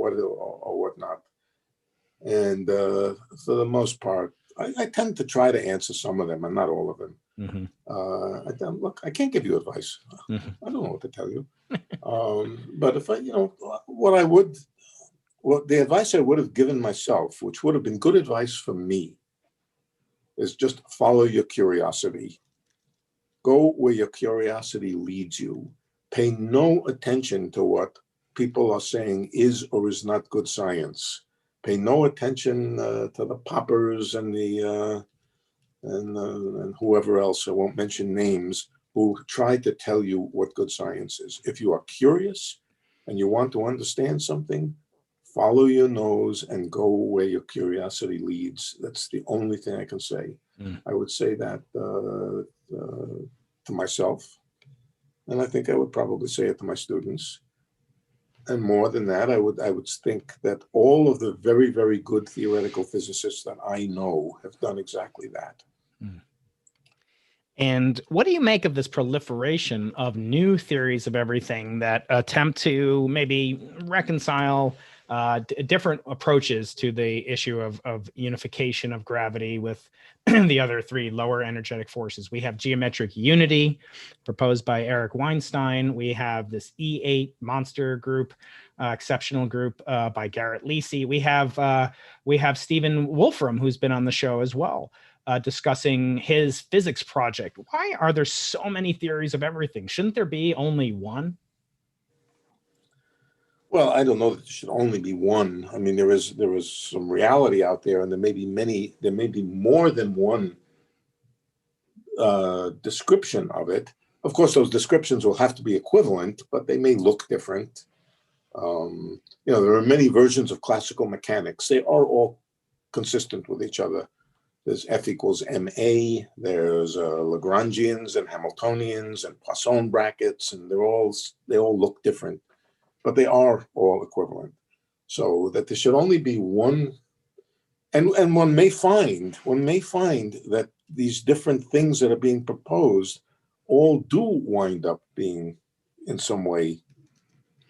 Speaker 1: whatnot. And for the most part, I tend to try to answer some of them, and not all of them.
Speaker 2: Mm-hmm.
Speaker 1: Look, I can't give you advice.
Speaker 2: Mm-hmm.
Speaker 1: I don't know what to tell you. But if the advice I would have given myself, which would have been good advice for me, is just follow your curiosity. Go where your curiosity leads you. Pay no attention to what people are saying is or is not good science. Pay no attention to the poppers and and whoever else, I won't mention names, who try to tell you what good science is. If you are curious and you want to understand something, follow your nose and go where your curiosity leads. That's the only thing I can say. I would say that to myself, and I think I would probably say it to my students. And more than that, I would think that all of the very, very good theoretical physicists that I know have done exactly that.
Speaker 2: And what do you make of this proliferation of new theories of everything that attempt to maybe reconcile different approaches to the issue of unification of gravity with the other 3 lower energetic forces? We have geometric unity proposed by Eric Weinstein. We have this E8 monster group, exceptional group by Garrett Lisi. We have Stephen Wolfram, who's been on the show as well, discussing his physics project. Why are there so many theories of everything? Shouldn't there be only one?
Speaker 1: Well, I don't know that there should only be one. I mean, there is some reality out there, and there may be more than one description of it. Of course, those descriptions will have to be equivalent, but they may look different. There are many versions of classical mechanics. They are all consistent with each other. There's F equals ma. There's Lagrangians and Hamiltonians and Poisson brackets, and they all look different, but they are all equivalent. So that there should only be one, and one may find that these different things that are being proposed all do wind up being in some way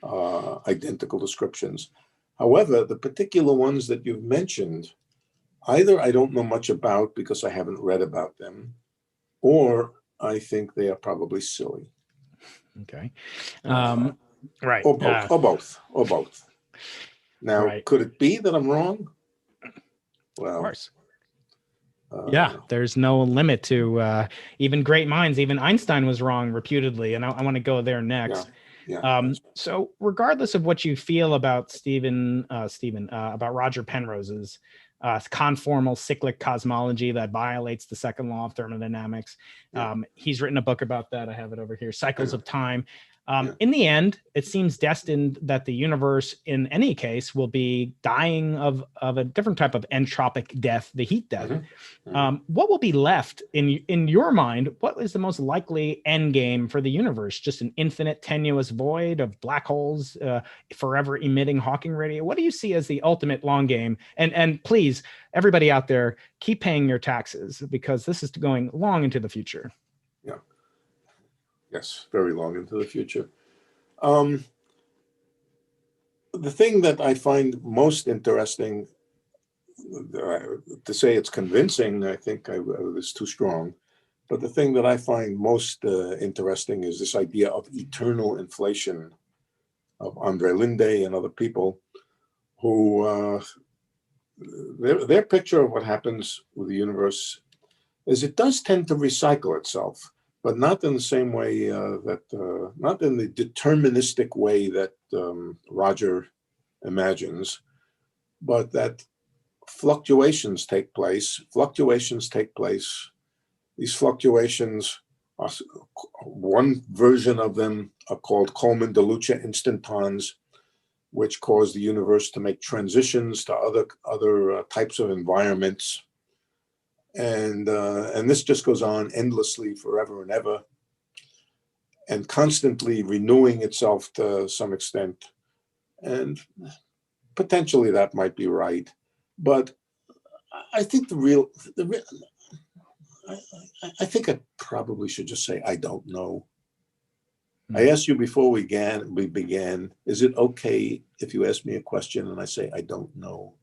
Speaker 1: identical descriptions. However, the particular ones that you've mentioned, either I don't know much about because I haven't read about them, or I think they are probably silly.
Speaker 2: Okay. Right.
Speaker 1: Or both. Now,
Speaker 2: right.
Speaker 1: Could it be that I'm wrong? Well,
Speaker 2: of course. Yeah, there's no limit to even great minds. Even Einstein was wrong reputedly, and I want to go there next.
Speaker 1: Yeah.
Speaker 2: So regardless of what you feel about about Roger Penrose's conformal cyclic cosmology that violates the second law of thermodynamics, he's written a book about that. I have it over here, Cycles of Time. In the end, it seems destined that the universe, in any case, will be dying of a different type of entropic death, the heat death. What will be left in your mind? What is the most likely end game for the universe? Just an infinite tenuous void of black holes, forever emitting Hawking radio? What do you see as the ultimate long game? And please, everybody out there, keep paying your taxes, because this is going long into the future.
Speaker 1: Yeah. Yes, very long into the future. The thing that I find most interesting to say it's convincing, I think is too strong. But the thing that I find most interesting is this idea of eternal inflation of Andre Linde and other people who, their picture of what happens with the universe is it does tend to recycle itself, but not in the same way not in the deterministic way that Roger imagines, but that fluctuations take place. These fluctuations are, one version of them are called Coleman-de Luce instantons, which cause the universe to make transitions to other types of environments. And this just goes on endlessly forever and ever, and constantly renewing itself to some extent. And potentially that might be right. But I think I think I probably should just say, I don't know. I asked you before we began, is it okay if you ask me a question and I say, I don't know?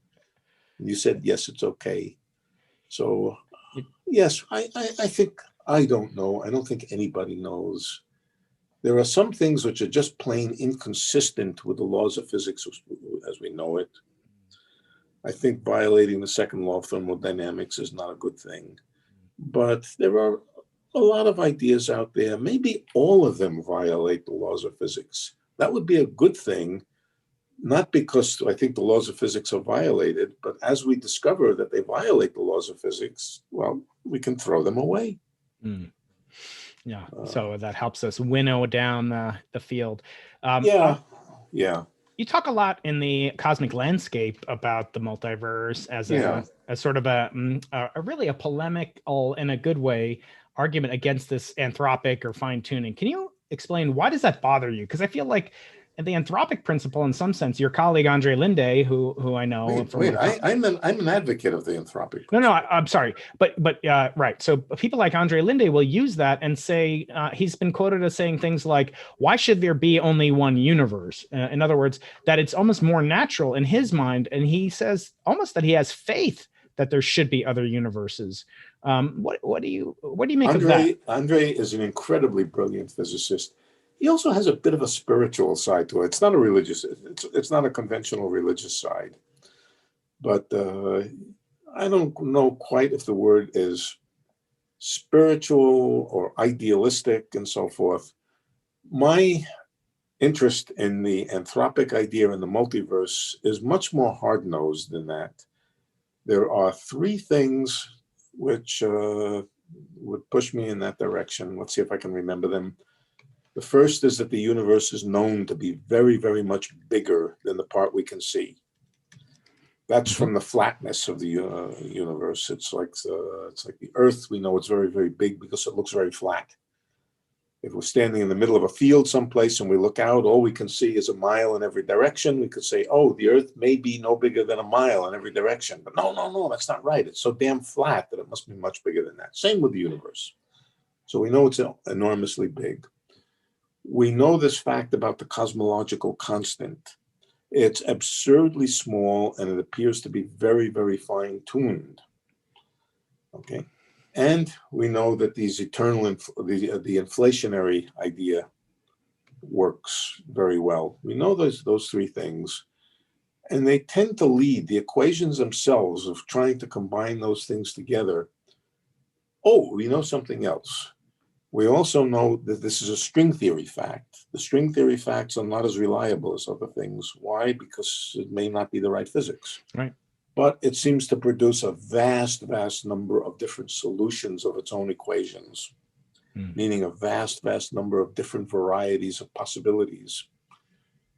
Speaker 1: And you said, yes, it's okay. So yes, I think I don't know. I don't think anybody knows. There are some things which are just plain inconsistent with the laws of physics as we know it. I think violating the second law of thermodynamics is not a good thing. But there are a lot of ideas out there. Maybe all of them violate the laws of physics. That would be a good thing, not because I think the laws of physics are violated, but as we discover that they violate the laws of physics, well, we can throw them away.
Speaker 2: Yeah, so that helps us winnow down the field.
Speaker 1: Yeah.
Speaker 2: You talk a lot in the cosmic landscape about the multiverse as a sort of a really a polemic, all in a good way, argument against this anthropic or fine tuning. Can you explain why does that bother you? Because I feel like the anthropic principle, in some sense, your colleague Andre Linde, who I know,
Speaker 1: I'm an advocate of the anthropic.
Speaker 2: No, I'm sorry, but right. So people like Andre Linde will use that and say he's been quoted as saying things like, "Why should there be only one universe?" In other words, that it's almost more natural in his mind, and he says almost that he has faith that there should be other universes. What do you make of that?
Speaker 1: Andre is an incredibly brilliant physicist. He also has a bit of a spiritual side to it. It's not a religious. It's not a conventional religious side, but I don't know quite if the word is spiritual or idealistic and so forth. My interest in the anthropic idea in the multiverse is much more hard-nosed than that. There are three things which would push me in that direction. Let's see if I can remember them. The first is that the universe is known to be very, very much bigger than the part we can see. That's from the flatness of the universe. It's like the Earth. We know it's very, very big because it looks very flat. If we're standing in the middle of a field someplace and we look out, all we can see is a mile in every direction. We could say, oh, the Earth may be no bigger than a mile in every direction. But no, that's not right. It's so damn flat that it must be much bigger than that. Same with the universe. So we know it's enormously big. We know this fact about the cosmological constant. It's absurdly small and it appears to be very, very fine-tuned. Okay. And we know that these the inflationary idea works very well. We know those three things, and they tend to lead the equations themselves of trying to combine those things together. Oh, we know something else. We also know that this is a string theory fact. The string theory facts are not as reliable as other things. Why? Because it may not be the right physics.
Speaker 2: Right.
Speaker 1: But it seems to produce a vast, vast number of different solutions of its own equations, meaning a vast, vast number of different varieties of possibilities.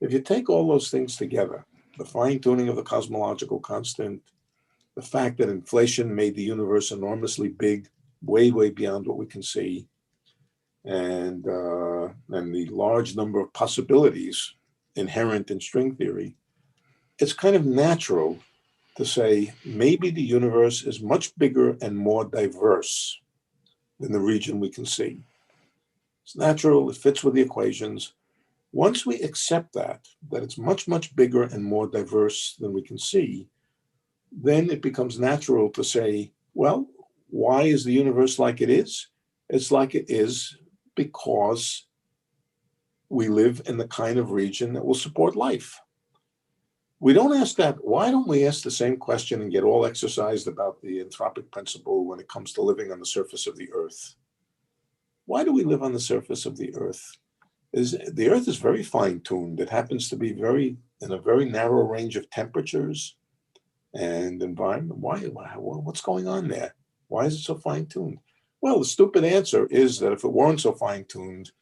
Speaker 1: If you take all those things together, the fine-tuning of the cosmological constant, the fact that inflation made the universe enormously big, way, way beyond what we can see, and the large number of possibilities inherent in string theory, it's kind of natural to say maybe the universe is much bigger and more diverse than the region we can see. It's natural, it fits with the equations. Once we accept that it's much, much bigger and more diverse than we can see, then it becomes natural to say, well, why is the universe like it is? It's like it is because we live in the kind of region that will support life. We don't ask that. Why don't we ask the same question and get all exercised about the entropic principle when it comes to living on the surface of the earth? Why do we live on the surface of the earth? The earth is very fine-tuned. It happens to be in a very narrow range of temperatures and environment. What's going on there? Why is it so fine-tuned? Well, the stupid answer is that if it weren't so fine-tuned,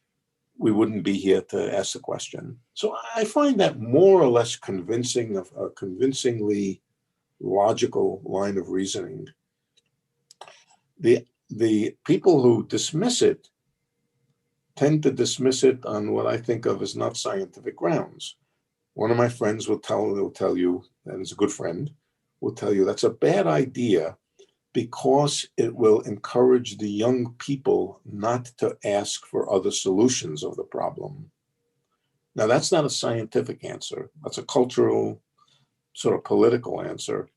Speaker 1: we wouldn't be here to ask the question. So I find that more or less convincing, a convincingly logical line of reasoning. The people who dismiss it tend to dismiss it on what I think of as not scientific grounds. One of my friends will tell you, and is a good friend, will tell you that's a bad idea because it will encourage the young people not to ask for other solutions of the problem. Now, that's not a scientific answer. That's a cultural, sort of political answer.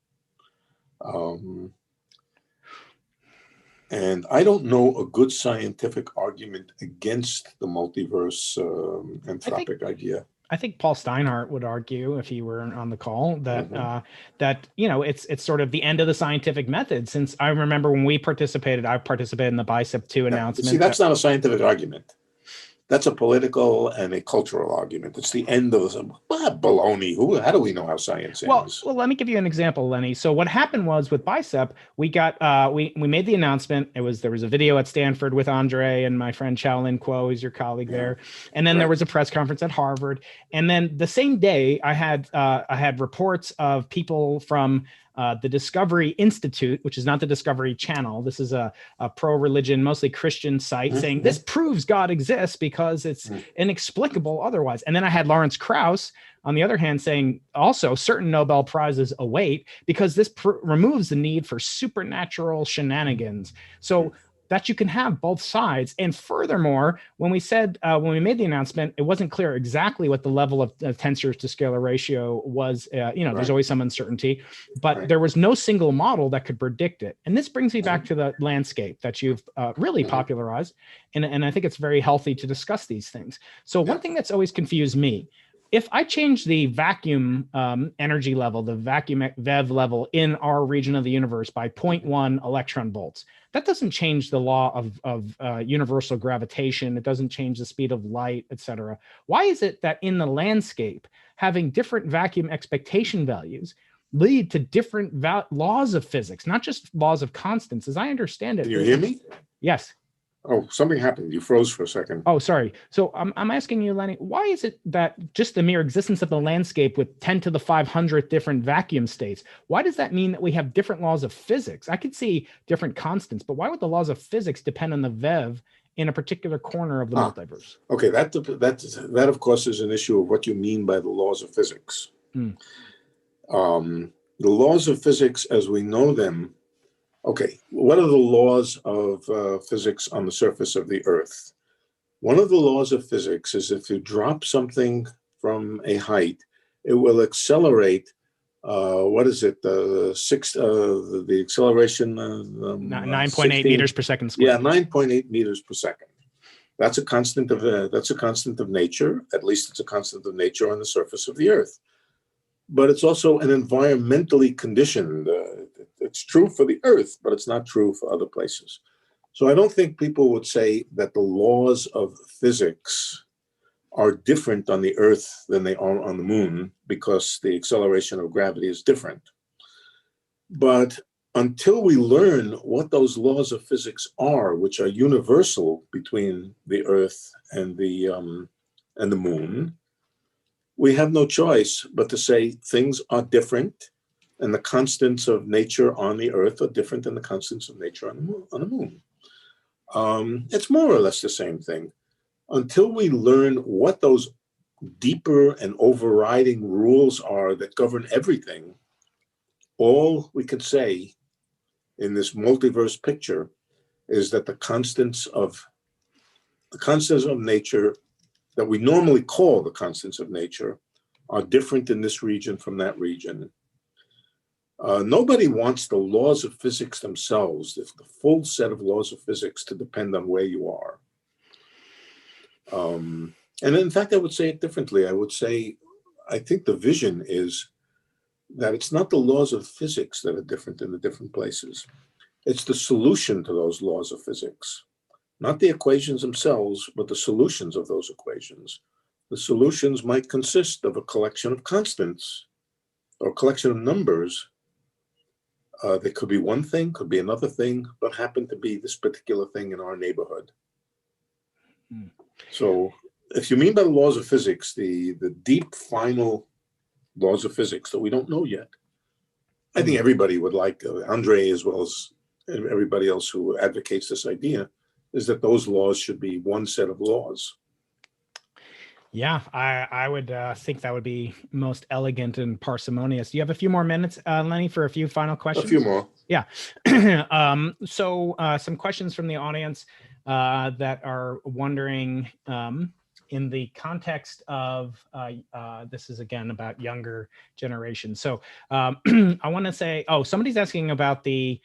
Speaker 1: And I don't know a good scientific argument against the multiverse entropic idea.
Speaker 2: I think Paul Steinhardt would argue, if he were on the call, that that it's sort of the end of the scientific method. Since I remember when I participated in the Bicep 2 announcement.
Speaker 1: See, that's not a scientific argument. That's a political and a cultural argument. It's the end of baloney. How do we know how science ends?
Speaker 2: Well, let me give you an example, Lenny. So what happened was with Bicep, we got we made the announcement. There was a video at Stanford with Andre and my friend Xiaolin Kuo, who's your colleague there, and then there was a press conference at Harvard. And then the same day, I had reports of people from the Discovery Institute, which is not the Discovery Channel. This is a pro-religion, mostly Christian site saying this proves God exists because it's inexplicable otherwise. And then I had Lawrence Krauss, on the other hand, saying also certain Nobel Prizes await because this removes the need for supernatural shenanigans. So that you can have both sides. And furthermore, when we made the announcement, it wasn't clear exactly what the level of tensors to scalar ratio was. There's always some uncertainty, but there was no single model that could predict it. And this brings me back to the landscape that you've really popularized. And I think it's very healthy to discuss these things. So one thing that's always confused me, if I change the vacuum energy level, the vacuum VEV level in our region of the universe by 0.1 electron volts, that doesn't change the law of universal gravitation. It doesn't change the speed of light, et cetera. Why is it that in the landscape, having different vacuum expectation values lead to different laws of physics, not just laws of constants? As I understand it.
Speaker 1: Can you hear me?
Speaker 2: Yes.
Speaker 1: Oh, something happened. You froze for a second.
Speaker 2: Oh, sorry. So I'm asking you, Lenny, why is it that just the mere existence of the landscape with 10 to the 500th different vacuum states, why does that mean that we have different laws of physics? I could see different constants, but why would the laws of physics depend on the VEV in a particular corner of the multiverse?
Speaker 1: Okay, that of course is an issue of what you mean by the laws of physics. The laws of physics as we know them. Okay, what are the laws of physics on the surface of the Earth? One of the laws of physics is if you drop something from a height, it will accelerate. What is it? The acceleration.
Speaker 2: 9.8 meters per second squared.
Speaker 1: Yeah, 9.8 meters per second. That's a constant of nature. At least it's a constant of nature on the surface of the Earth. But it's also an environmentally conditioned. It's true for the Earth, but it's not true for other places. So I don't think people would say that the laws of physics are different on the Earth than they are on the Moon because the acceleration of gravity is different. But until we learn what those laws of physics are, which are universal between the Earth and the Moon, we have no choice but to say things are different, and the constants of nature on the Earth are different than the constants of nature on the Moon. It's more or less the same thing. Until we learn what those deeper and overriding rules are that govern everything, all we can say in this multiverse picture is that the constants of nature that we normally call the constants of nature are different in this region from that region. Nobody wants the laws of physics themselves, the full set of laws of physics, to depend on where you are. And in fact, I would say it differently. I would say, I think the vision is that it's not the laws of physics that are different in the different places. It's the solution to those laws of physics, not the equations themselves, but the solutions of those equations. The solutions might consist of a collection of constants or a collection of numbers. They could be one thing, could be another thing, but happen to be this particular thing in our neighborhood. So if you mean by the laws of physics, the deep final laws of physics that we don't know yet, I think everybody would like, Andre as well as everybody else who advocates this idea, is that those laws should be one set of laws.
Speaker 2: Yeah, I would think that would be most elegant and parsimonious. Do you have a few more minutes, Lenny, for a few final questions?
Speaker 1: A few more.
Speaker 2: Yeah. So some questions from the audience that are wondering, in the context of, this is again about younger generations. So I want to say, somebody's asking about the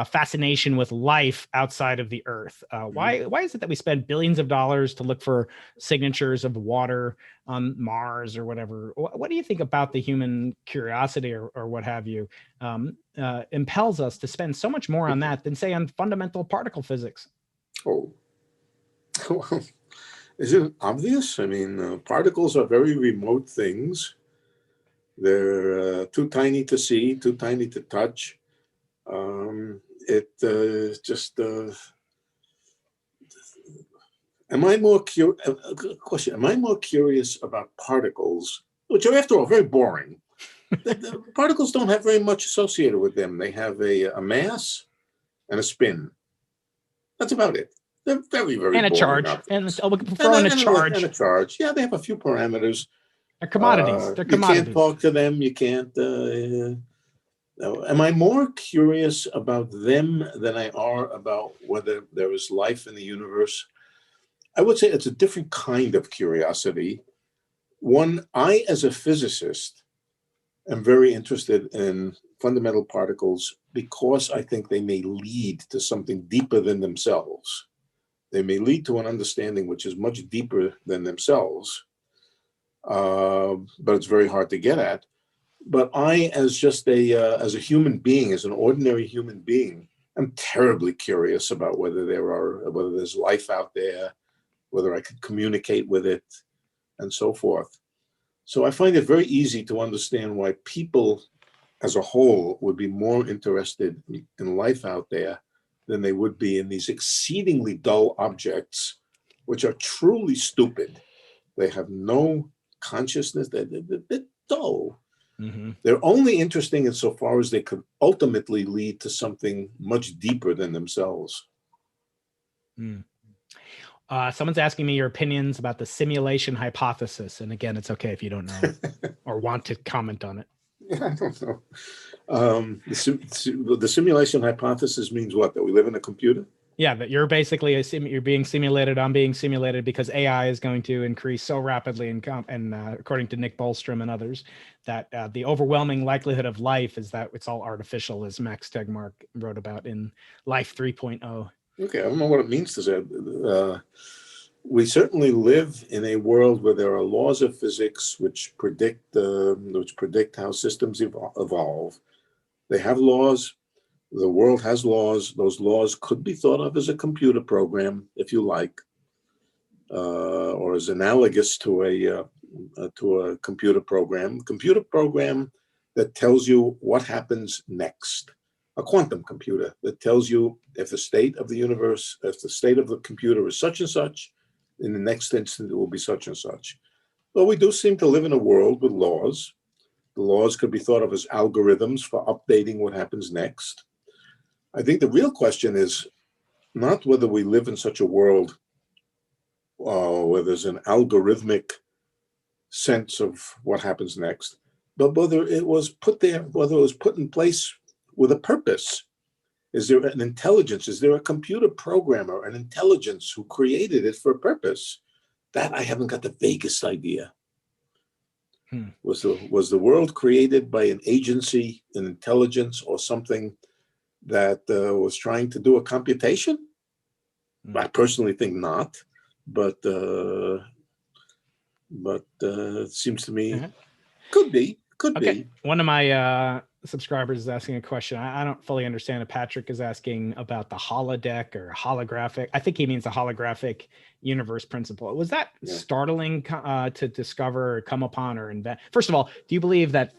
Speaker 2: fascination with life outside of the Earth. Why is it that we spend billions of dollars to look for signatures of water on Mars or whatever? What do you think about the human curiosity or what have you impels us to spend so much more on that than, say, on fundamental particle physics?
Speaker 1: Oh, well, is it obvious? I mean, particles are very remote things. They're too tiny to see, too tiny to touch. Am I more curious about particles, which are after all very boring? The particles don't have very much associated with them. They have a mass and a spin. That's about it. They're very, very
Speaker 2: and a charge,
Speaker 1: objects.
Speaker 2: and throw in a charge.
Speaker 1: And a charge. Yeah, they have a few parameters.
Speaker 2: They're commodities. They're commodities.
Speaker 1: You can't talk to them. You can't. Am I more curious about them than I are about whether there is life in the universe? I would say it's a different kind of curiosity. One, I, as a physicist, am very interested in fundamental particles because I think they may lead to something deeper than themselves. They may lead to an understanding which is much deeper than themselves, but it's very hard to get at. But I, as just as a human being, as an ordinary human being, I'm terribly curious about whether there's life out there, whether I could communicate with it, and so forth. So I find it very easy to understand why people as a whole would be more interested in life out there than they would be in these exceedingly dull objects, which are truly stupid. They have no consciousness. They're dull. Mm-hmm. They're only interesting insofar as they could ultimately lead to something much deeper than themselves.
Speaker 2: Someone's asking me your opinions about the simulation hypothesis. And again, it's okay if you don't know or want to comment on it.
Speaker 1: Yeah, I don't know. The simulation hypothesis means what? That we live in a computer?
Speaker 2: Yeah, that you're basically you're being simulated. I'm being simulated because AI is going to increase so rapidly, and according to Nick Bostrom and others, that the overwhelming likelihood of life is that it's all artificial, as Max Tegmark wrote about in Life 3.0.
Speaker 1: Okay, I don't know what it means to say. We certainly live in a world where there are laws of physics which predict how systems evolve. They have laws. The world has laws. Those laws could be thought of as a computer program, if you like, or as analogous to a computer program. Computer program that tells you what happens next. A quantum computer that tells you if the state of the universe, if the state of the computer is such and such, in the next instant it will be such and such. Well, we do seem to live in a world with laws. The laws could be thought of as algorithms for updating what happens next. I think the real question is not whether we live in such a world where there's an algorithmic sense of what happens next, but whether it was put there, whether it was put in place with a purpose. Is there an intelligence? Is there a computer programmer, an intelligence who created it for a purpose? That I haven't got the vaguest idea. Was the world created by an agency, an intelligence, or something that was trying to do a computation? I personally think not, but it seems to me could be.
Speaker 2: One of my subscribers is asking a question. I don't fully understand it. Patrick is asking about the holodeck or holographic. I think he means the holographic universe principle. Was that startling to discover or come upon or invent? First of all, do you believe that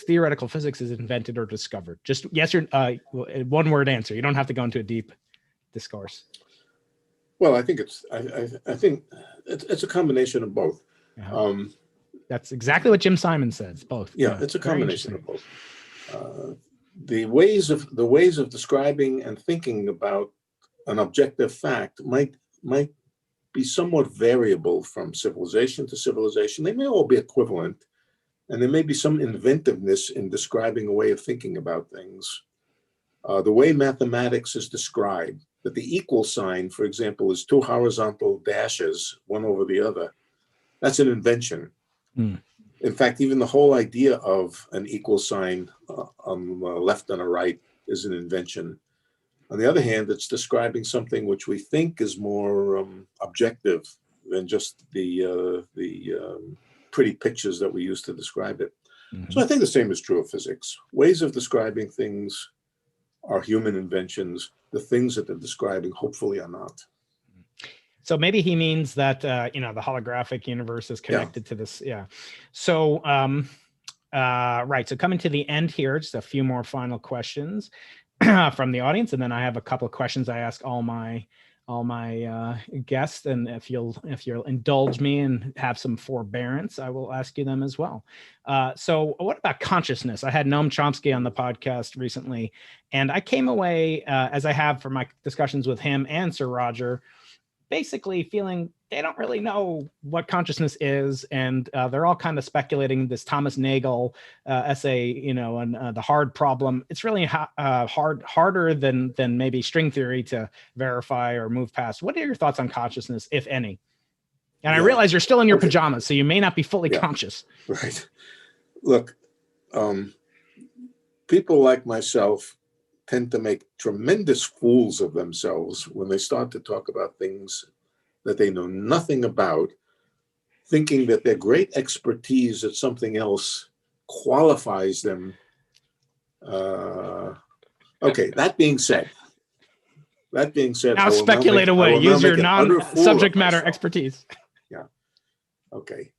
Speaker 2: theoretical physics is invented or discovered? Just yes or one word answer. You don't have to go into a deep discourse.
Speaker 1: Well, I think I think it's a combination of both.
Speaker 2: That's exactly what Jim Simon says. Both.
Speaker 1: Yeah, it's a combination of both. The ways of describing and thinking about an objective fact might be somewhat variable from civilization to civilization. They may all be equivalent, and there may be some inventiveness in describing a way of thinking about things. The way mathematics is described, that the equal sign, for example, is two horizontal dashes, one over the other. That's an invention. In fact, even the whole idea of an equal sign on the left and a right is an invention. On the other hand, it's describing something which we think is more objective than just the pretty pictures that we use to describe it. So I think the same is true of physics. Ways of describing things are human inventions. The things that they're describing, hopefully, are not.
Speaker 2: So maybe he means that, the holographic universe is connected to this. Yeah. So, right. So coming to the end here, just a few more final questions from the audience. And then I have a couple of questions I ask all my guests. And if you'll indulge me and have some forbearance, I will ask you them as well. So what about consciousness? I had Noam Chomsky on the podcast recently, and I came away, as I have from my discussions with him and Sir Roger, basically feeling they don't really know what consciousness is, and they're all kind of speculating. This Thomas Nagel essay, and the hard problem. It's really harder than maybe string theory to verify or move past. What are your thoughts on consciousness, if any? And I realize you're still in your pajamas, so you may not be fully conscious.
Speaker 1: Right. Look, people like myself tend to make tremendous fools of themselves when they start to talk about things that they know nothing about, thinking that their great expertise at something else qualifies them. Okay, that being said,
Speaker 2: now speculate away. Use your non-subject matter expertise.
Speaker 1: Yeah. Okay.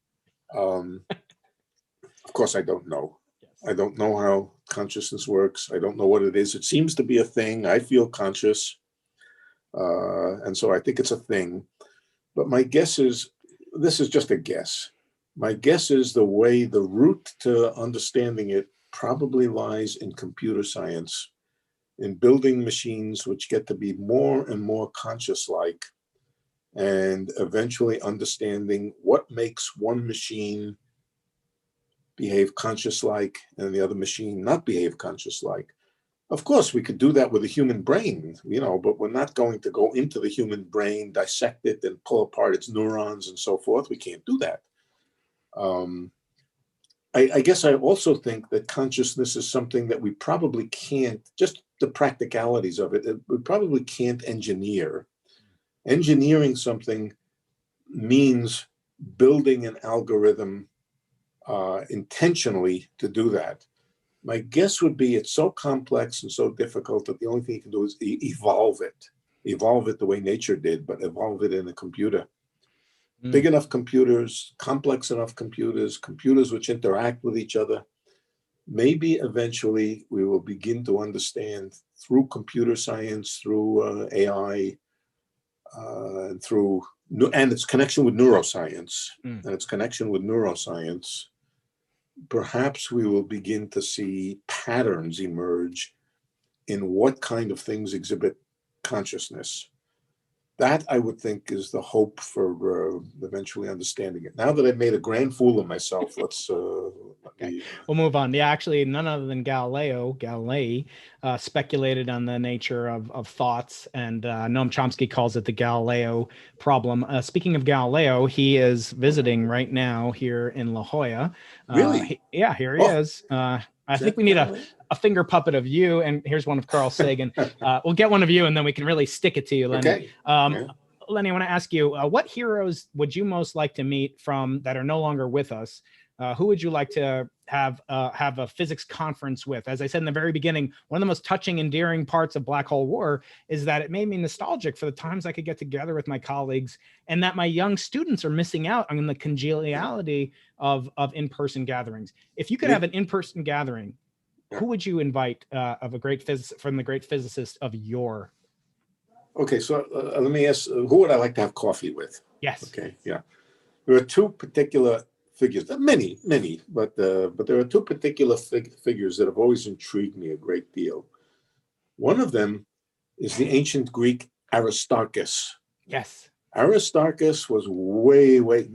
Speaker 1: Of course, I don't know. I don't know how consciousness works. I don't know what it is. It seems to be a thing. I feel conscious. And so I think it's a thing. But my guess is, this is just a guess. My guess is the root to understanding it probably lies in computer science, in building machines which get to be more and more conscious-like, and eventually understanding what makes one machine behave conscious-like and the other machine not behave conscious-like. Of course, we could do that with the human brain, but we're not going to go into the human brain, dissect it, and pull apart its neurons and so forth. We can't do that. I guess I also think that consciousness is something that we probably can't, just the practicalities of it, we probably can't engineer. Engineering something means building an algorithm intentionally to do that. My guess would be it's so complex and so difficult that the only thing you can do is evolve it the way nature did, but evolve it in a computer. Big enough computers, complex enough computers which interact with each other. Maybe eventually we will begin to understand through computer science, through AI, and its connection with neuroscience, perhaps we will begin to see patterns emerge in what kind of things exhibit consciousness. that I would think is the hope for eventually understanding it. Now that I've made a grand fool of myself,
Speaker 2: Okay, we'll move on. Yeah, actually, none other than Galilei, speculated on the nature of thoughts, and Noam Chomsky calls it the Galileo problem. Speaking of Galileo, he is visiting right now here in La Jolla.
Speaker 1: Really?
Speaker 2: Yeah, here he is. I think we need a finger puppet of you, and here's one of Carl Sagan. We'll get one of you, and then we can really stick it to you, Lenny.
Speaker 1: Okay.
Speaker 2: Lenny, I want to ask you, what heroes would you most like to meet from that are no longer with us? Who would you like to have a physics conference with? As I said in the very beginning, one of the most touching, endearing parts of Black Hole War is that it made me nostalgic for the times I could get together with my colleagues, and that my young students are missing out on the congeniality of in-person gatherings. If you could have an in-person gathering, who would you invite of a great from the great physicist of yore?
Speaker 1: Okay, so let me ask, who would I like to have coffee with?
Speaker 2: Yes.
Speaker 1: Okay, yeah. There are two particular figures, many, but there are two particular figures that have always intrigued me a great deal. One of them is the ancient Greek Aristarchus.
Speaker 2: Yes.
Speaker 1: Aristarchus was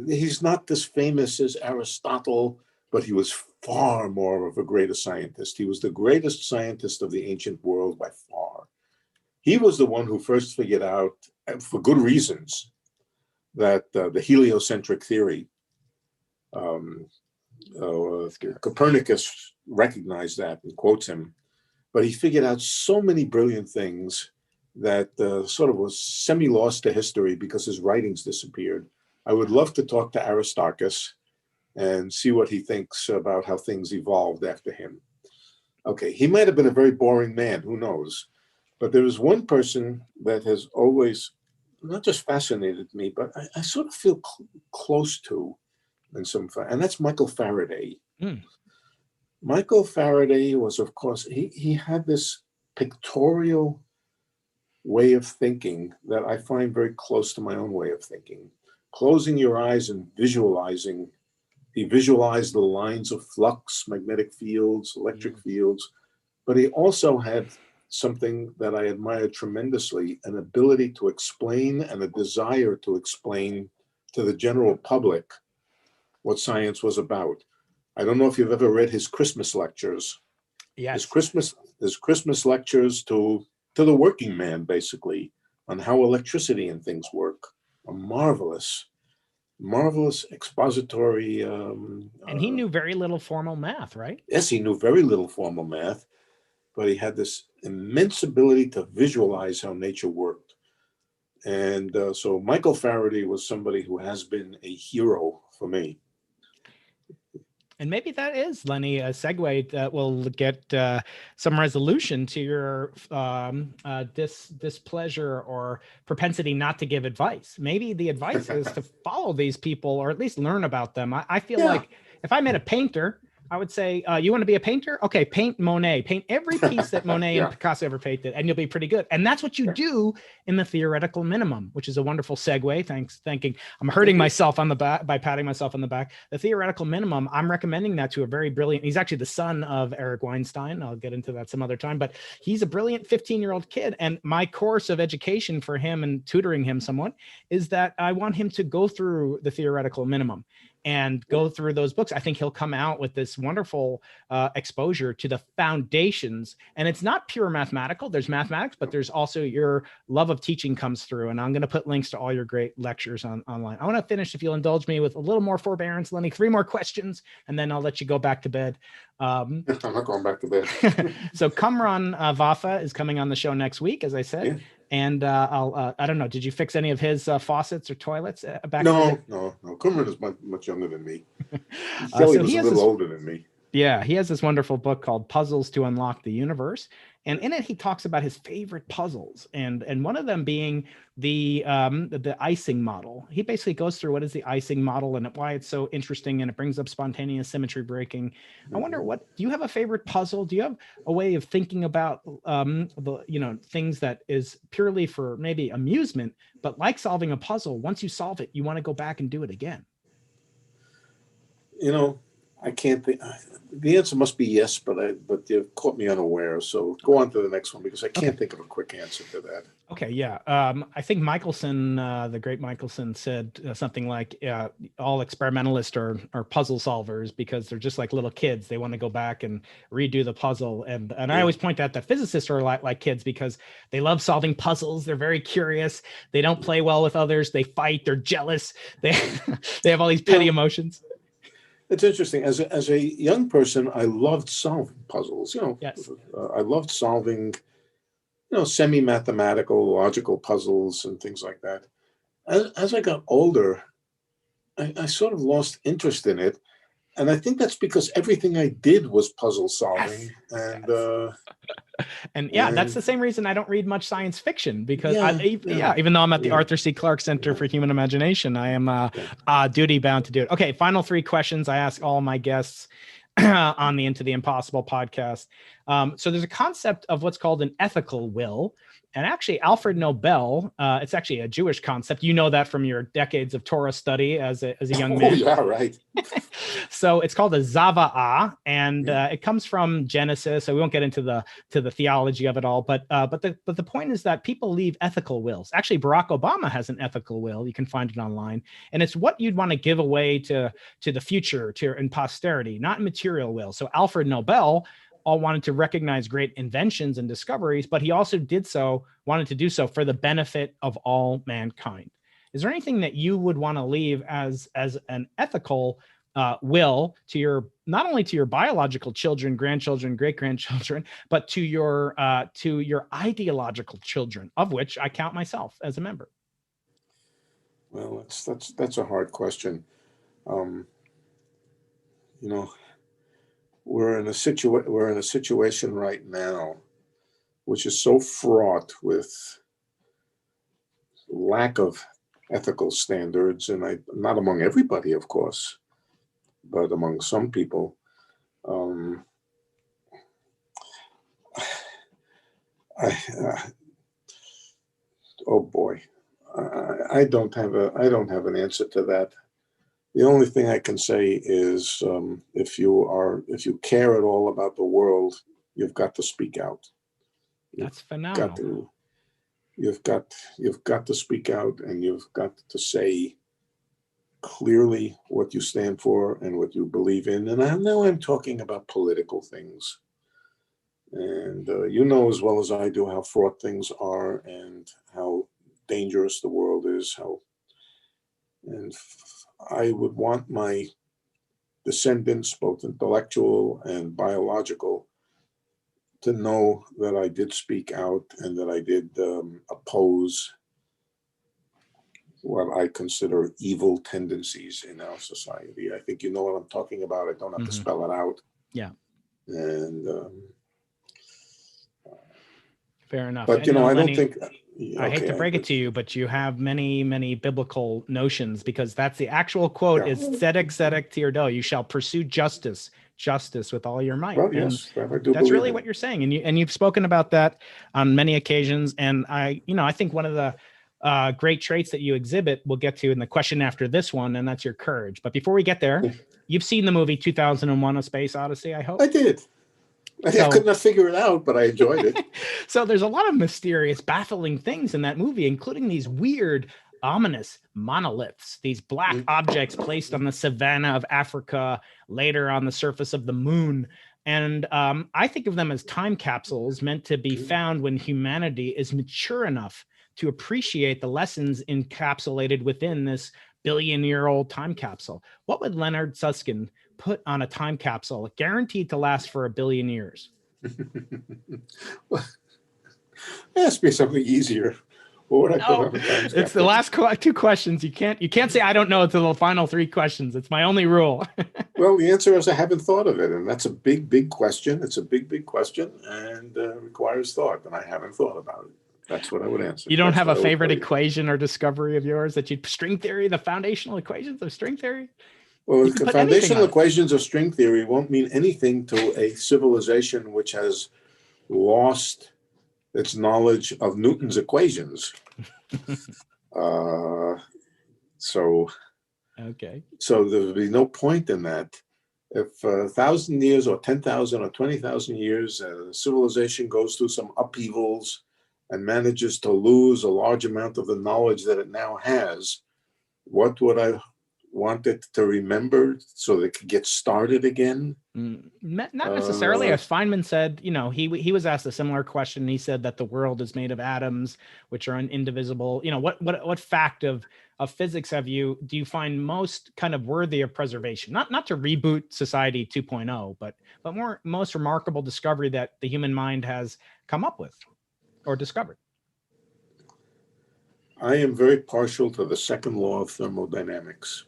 Speaker 1: he's not as famous as Aristotle, but he was far more of a greater scientist. He was the greatest scientist of the ancient world by far. He was the one who first figured out, for good reasons, that the heliocentric theory, Copernicus recognized that and quotes him, but he figured out so many brilliant things that sort of was semi-lost to history because his writings disappeared. I would love to talk to Aristarchus and see what he thinks about how things evolved after him. Okay, he might have been a very boring man, who knows? But there is one person that has always not just fascinated me, but I sort of feel close to in some way, and that's Michael Faraday. Michael Faraday was, of course, he had this pictorial way of thinking that I find very close to my own way of thinking. Closing your eyes and visualizing. He visualized the lines of flux, magnetic fields, electric fields, but he also had something that I admired tremendously, an ability to explain and a desire to explain to the general public what science was about. I don't know if you've ever read his Christmas lectures.
Speaker 2: Yes.
Speaker 1: His Christmas lectures to the working man, basically, on how electricity and things work. A marvelous expository.
Speaker 2: And he knew very little formal math, right?
Speaker 1: Yes, he knew very little formal math, but he had this immense ability to visualize how nature worked. And so Michael Faraday was somebody who has been a hero for me.
Speaker 2: And maybe that is, Lenny, a segue that will get some resolution to your displeasure or propensity not to give advice. Maybe the advice is to follow these people or at least learn about them. I feel like if I met a painter, I would say, you want to be a painter? Okay, paint Monet. Paint every piece that Monet and Picasso ever painted, and you'll be pretty good. And that's what you do in the theoretical minimum, which is a wonderful segue. I'm hurting myself on the back by patting myself on the back. The theoretical minimum, I'm recommending that to a very brilliant, he's actually the son of Eric Weinstein. I'll get into that some other time, but he's a brilliant 15-year-old kid. And my course of education for him and tutoring him somewhat is that I want him to go through the theoretical minimum and go through those books. I think he'll come out with this wonderful exposure to the foundations. And it's not pure mathematical. There's mathematics, but there's also your love of teaching comes through. And I'm going to put links to all your great lectures online. I want to finish, if you'll indulge me, with a little more forbearance, Lenny, 3 more questions, and then I'll let you go back to bed.
Speaker 1: I'm not going back to bed.
Speaker 2: So Kamran Vafa is coming on the show next week, as I said. Yeah. And I don't know, did you fix any of his faucets or toilets back then?
Speaker 1: No. Kumran is much younger than me. He was a little older than me.
Speaker 2: Yeah, he has this wonderful book called Puzzles to Unlock the Universe. And in it, he talks about his favorite puzzles, and one of them being the Ising model. He basically goes through what is the Ising model and why it's so interesting, and it brings up spontaneous symmetry breaking. I wonder, do you have a favorite puzzle? Do you have a way of thinking about things that is purely for maybe amusement, but like solving a puzzle, once you solve it, you want to go back and do it again?
Speaker 1: I can't think. The answer must be yes, but you've caught me unaware. So go on to the next one because I can't think of a quick answer to that.
Speaker 2: Okay, yeah. I think Michelson, the great Michelson, said something like, all experimentalists are puzzle solvers because they're just like little kids. They want to go back and redo the puzzle. And I always point out that physicists are a lot like kids because they love solving puzzles. They're very curious. They don't play well with others. They fight. They're jealous. They have all these petty emotions.
Speaker 1: It's interesting. As a young person, I loved solving puzzles.
Speaker 2: Yes.
Speaker 1: I loved solving, semi-mathematical, logical puzzles and things like that. As I got older, I sort of lost interest in it. And I think that's because everything I did was puzzle solving. Yes.
Speaker 2: And that's the same reason I don't read much science fiction because even though I'm at the Arthur C. Clarke Center for Human Imagination, I am duty bound to do it. Okay, final 3 questions I ask all my guests on the Into the Impossible podcast. So there's a concept of what's called an ethical will. And actually, Alfred Nobel, it's actually a Jewish concept. You know that from your decades of Torah study as a young man.
Speaker 1: Oh, yeah, right.
Speaker 2: So it's called a zava'ah, and it comes from Genesis. So we won't get into the theology of it all. But the point is that people leave ethical wills. Actually, Barack Obama has an ethical will. You can find it online, and it's what you'd want to give away to the future, in posterity, not material will. So Alfred Nobel all wanted to recognize great inventions and discoveries, but he also wanted to do so for the benefit of all mankind. Is there anything that you would want to leave as an ethical will to not only to your biological children, grandchildren, great-grandchildren, but to your ideological children, of which I count myself as a member?
Speaker 1: Well, that's a hard question. We're in a situation right now which is so fraught with lack of ethical standards, and not among everybody, of course, but among some people. Oh boy, I don't have an answer to that. The only thing I can say is, if you care at all about the world, you've got to speak out.
Speaker 2: That's phenomenal.
Speaker 1: You've got to speak out, and you've got to say clearly what you stand for and what you believe in. And now I'm talking about political things. And you know as well as I do how fraught things are and how dangerous the world is. And I would want my descendants, both intellectual and biological, to know that I did speak out and that I did oppose what I consider evil tendencies in our society. I think you know what I'm talking about. I don't have to spell it out.
Speaker 2: Yeah.
Speaker 1: And
Speaker 2: fair enough.
Speaker 1: But,
Speaker 2: and,
Speaker 1: I
Speaker 2: Lenny,
Speaker 1: don't think...
Speaker 2: I hate to break it to you, but you have many, many biblical notions, because that's the actual quote is tzedek tzedek tirdo. You shall pursue justice with all your might.
Speaker 1: Well,
Speaker 2: and
Speaker 1: yes, I do.
Speaker 2: That's really what you're saying. And you've spoken about that on many occasions. And I think one of the great traits that you exhibit, we'll get to in the question after this one, and that's your courage. But before we get there, you've seen the movie 2001: A Space Odyssey, I hope.
Speaker 1: I did. I could not figure it out, but I enjoyed it.
Speaker 2: So there's a lot of mysterious, baffling things in that movie, including these weird, ominous monoliths, these black objects placed on the savanna of Africa, later on the surface of the moon. And I think of them as time capsules meant to be found when humanity is mature enough to appreciate the lessons encapsulated within this billion-year-old time capsule. What would Leonard Susskind put on a time capsule guaranteed to last for 1 billion years?
Speaker 1: Well, ask me something easier. What would I put on a time capsule?
Speaker 2: It's the last 2 questions. You can't say I don't know until the final 3 questions. It's my only rule.
Speaker 1: Well, the answer is I haven't thought of it, and that's a big question. It's a big question, and requires thought, and I haven't thought about it. That's what I would answer.
Speaker 2: You don't have a favorite equation or discovery of yours string theory, the foundational equations of string theory?
Speaker 1: Well, the foundational equations of string theory won't mean anything to a civilization which has lost its knowledge of Newton's equations. So
Speaker 2: okay.
Speaker 1: So there would be no point in that. if 1,000 years or 10,000 or 20,000 years, civilization goes through some upheavals and manages to lose a large amount of the knowledge that it now has, what would I want it to remember so they could get started again?
Speaker 2: Not necessarily. As Feynman said, he was asked a similar question. He said that the world is made of atoms, which are indivisible. What fact of physics do you find most kind of worthy of preservation? Not to reboot society 2.0, but most remarkable discovery that the human mind has come up with or discovered?
Speaker 1: I am very partial to the second law of thermodynamics.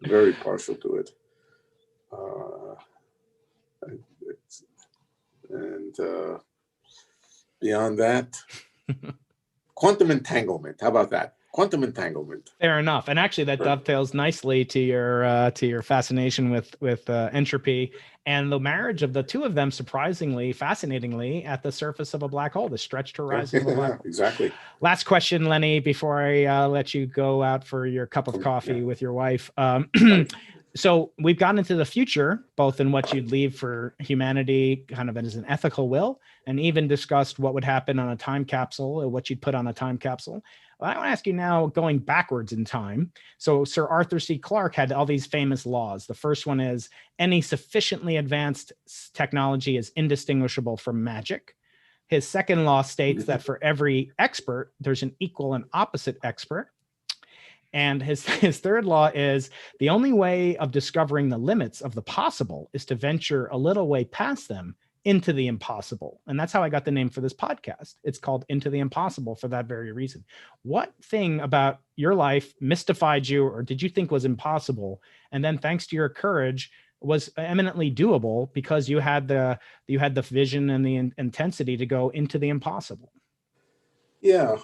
Speaker 1: Very partial to it. Beyond that, quantum entanglement. How about that? Quantum entanglement.
Speaker 2: Fair enough. And actually that dovetails nicely to your fascination with entropy and the marriage of the two of them, fascinatingly, at the surface of a black hole, the stretched horizon of a black hole.
Speaker 1: Exactly.
Speaker 2: Last question, Lenny, before I let you go out for your cup of coffee with your wife. So we've gotten into the future, both in what you'd leave for humanity kind of as an ethical will, and even discussed what would happen on a time capsule or what you'd put on a time capsule. I want to ask you now, going backwards in time. So Sir Arthur C. Clarke had all these famous laws. The first one is any sufficiently advanced technology is indistinguishable from magic. His second law states that for every expert, there's an equal and opposite expert. And his third law is the only way of discovering the limits of the possible is to venture a little way past them into the impossible. And that's how I got the name for this podcast. It's called Into the Impossible for that very reason. What thing about your life mystified you or did you think was impossible? And then thanks to your courage was eminently doable because you had the vision and the intensity to go into the impossible.
Speaker 1: Yeah.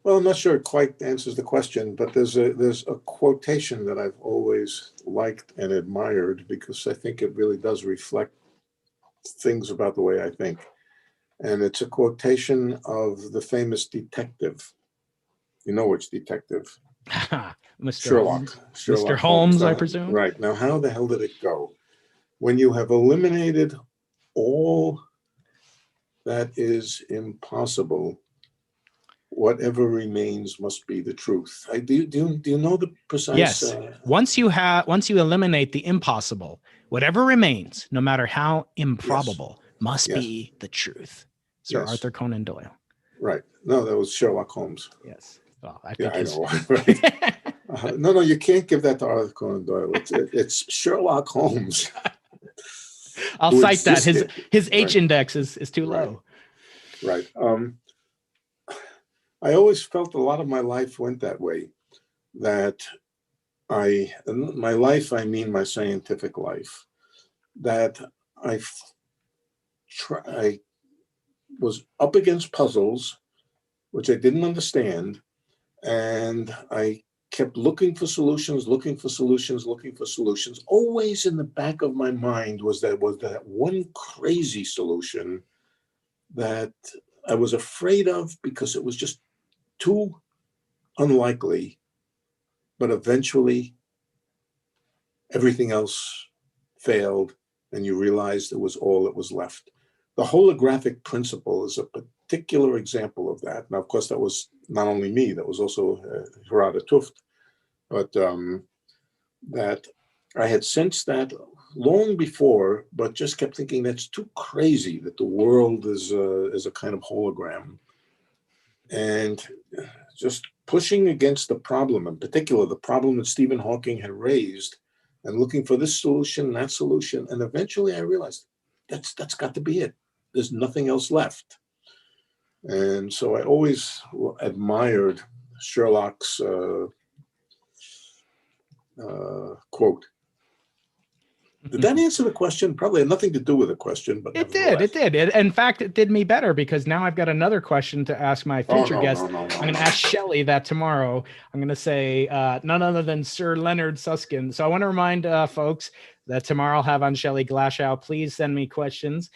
Speaker 1: Well, I'm not sure it quite answers the question, but there's a quotation that I've always liked and admired because I think it really does reflect things about the way I think. And it's a quotation of the famous detective. You know which detective? Sherlock.
Speaker 2: Mr. Holmes, I presume.
Speaker 1: Right. Now, how the hell did it go? When you have eliminated all that is impossible, whatever remains must be the truth. Do you know the precise?
Speaker 2: Yes. Once you eliminate the impossible, whatever remains, no matter how improbable, must be the truth. Sir Arthur Conan Doyle.
Speaker 1: Right. No, that was Sherlock Holmes.
Speaker 2: Yes. Well, I think
Speaker 1: I know. Right. No, you can't give that to Arthur Conan Doyle. It's Sherlock Holmes.
Speaker 2: I'll cite that. His H index is too low.
Speaker 1: Right. I always felt a lot of my life went that way. That my life, I mean my scientific life, that I was up against puzzles, which I didn't understand, and I kept looking for solutions. Always in the back of my mind was that one crazy solution that I was afraid of because it was just too unlikely, but eventually everything else failed and you realized it was all that was left. The holographic principle is a particular example of that. Now, of course, that was not only me, that was also Gerard Tuft, but that I had sensed that long before, but just kept thinking that's too crazy that the world is a kind of hologram. And just pushing against the problem, in particular, the problem that Stephen Hawking had raised, and looking for this solution, that solution. And eventually I realized that's got to be it. There's nothing else left. And so I always admired Sherlock's quote. Did that answer the question? Probably had nothing to do with the question, but
Speaker 2: it did. In fact, it did me better because now I've got another question to ask my future guest. I'm going to ask Shelley that tomorrow. I'm going to say none other than Sir Leonard Susskind. So I want to remind folks, that tomorrow I'll have on Shelley Glashow. Please send me questions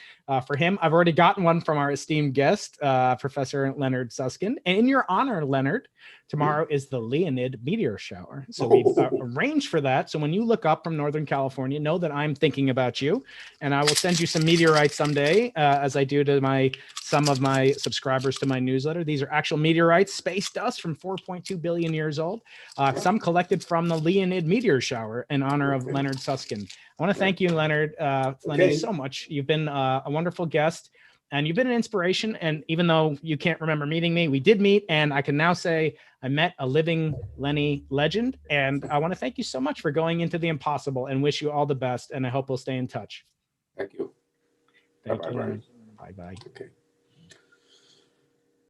Speaker 2: for him. I've already gotten one from our esteemed guest, Professor Leonard Susskind. And in your honor, Leonard, tomorrow is the Leonid meteor shower. So we've arranged for that. So when you look up from Northern California, know that I'm thinking about you. And I will send you some meteorites someday, as I do to some of my subscribers to my newsletter. These are actual meteorites, space dust from 4.2 billion years old. Some collected from the Leonid meteor shower in honor of Leonard Susskind. I want to thank you, Leonard, Lenny, so much. You've been a wonderful guest, and you've been an inspiration. And even though you can't remember meeting me, we did meet, and I can now say I met a living Lenny legend. And I want to thank you so much for going into the impossible, and wish you all the best. And I hope we'll stay in touch.
Speaker 1: Thank you.
Speaker 2: Thank you. Bye-bye.
Speaker 1: Okay.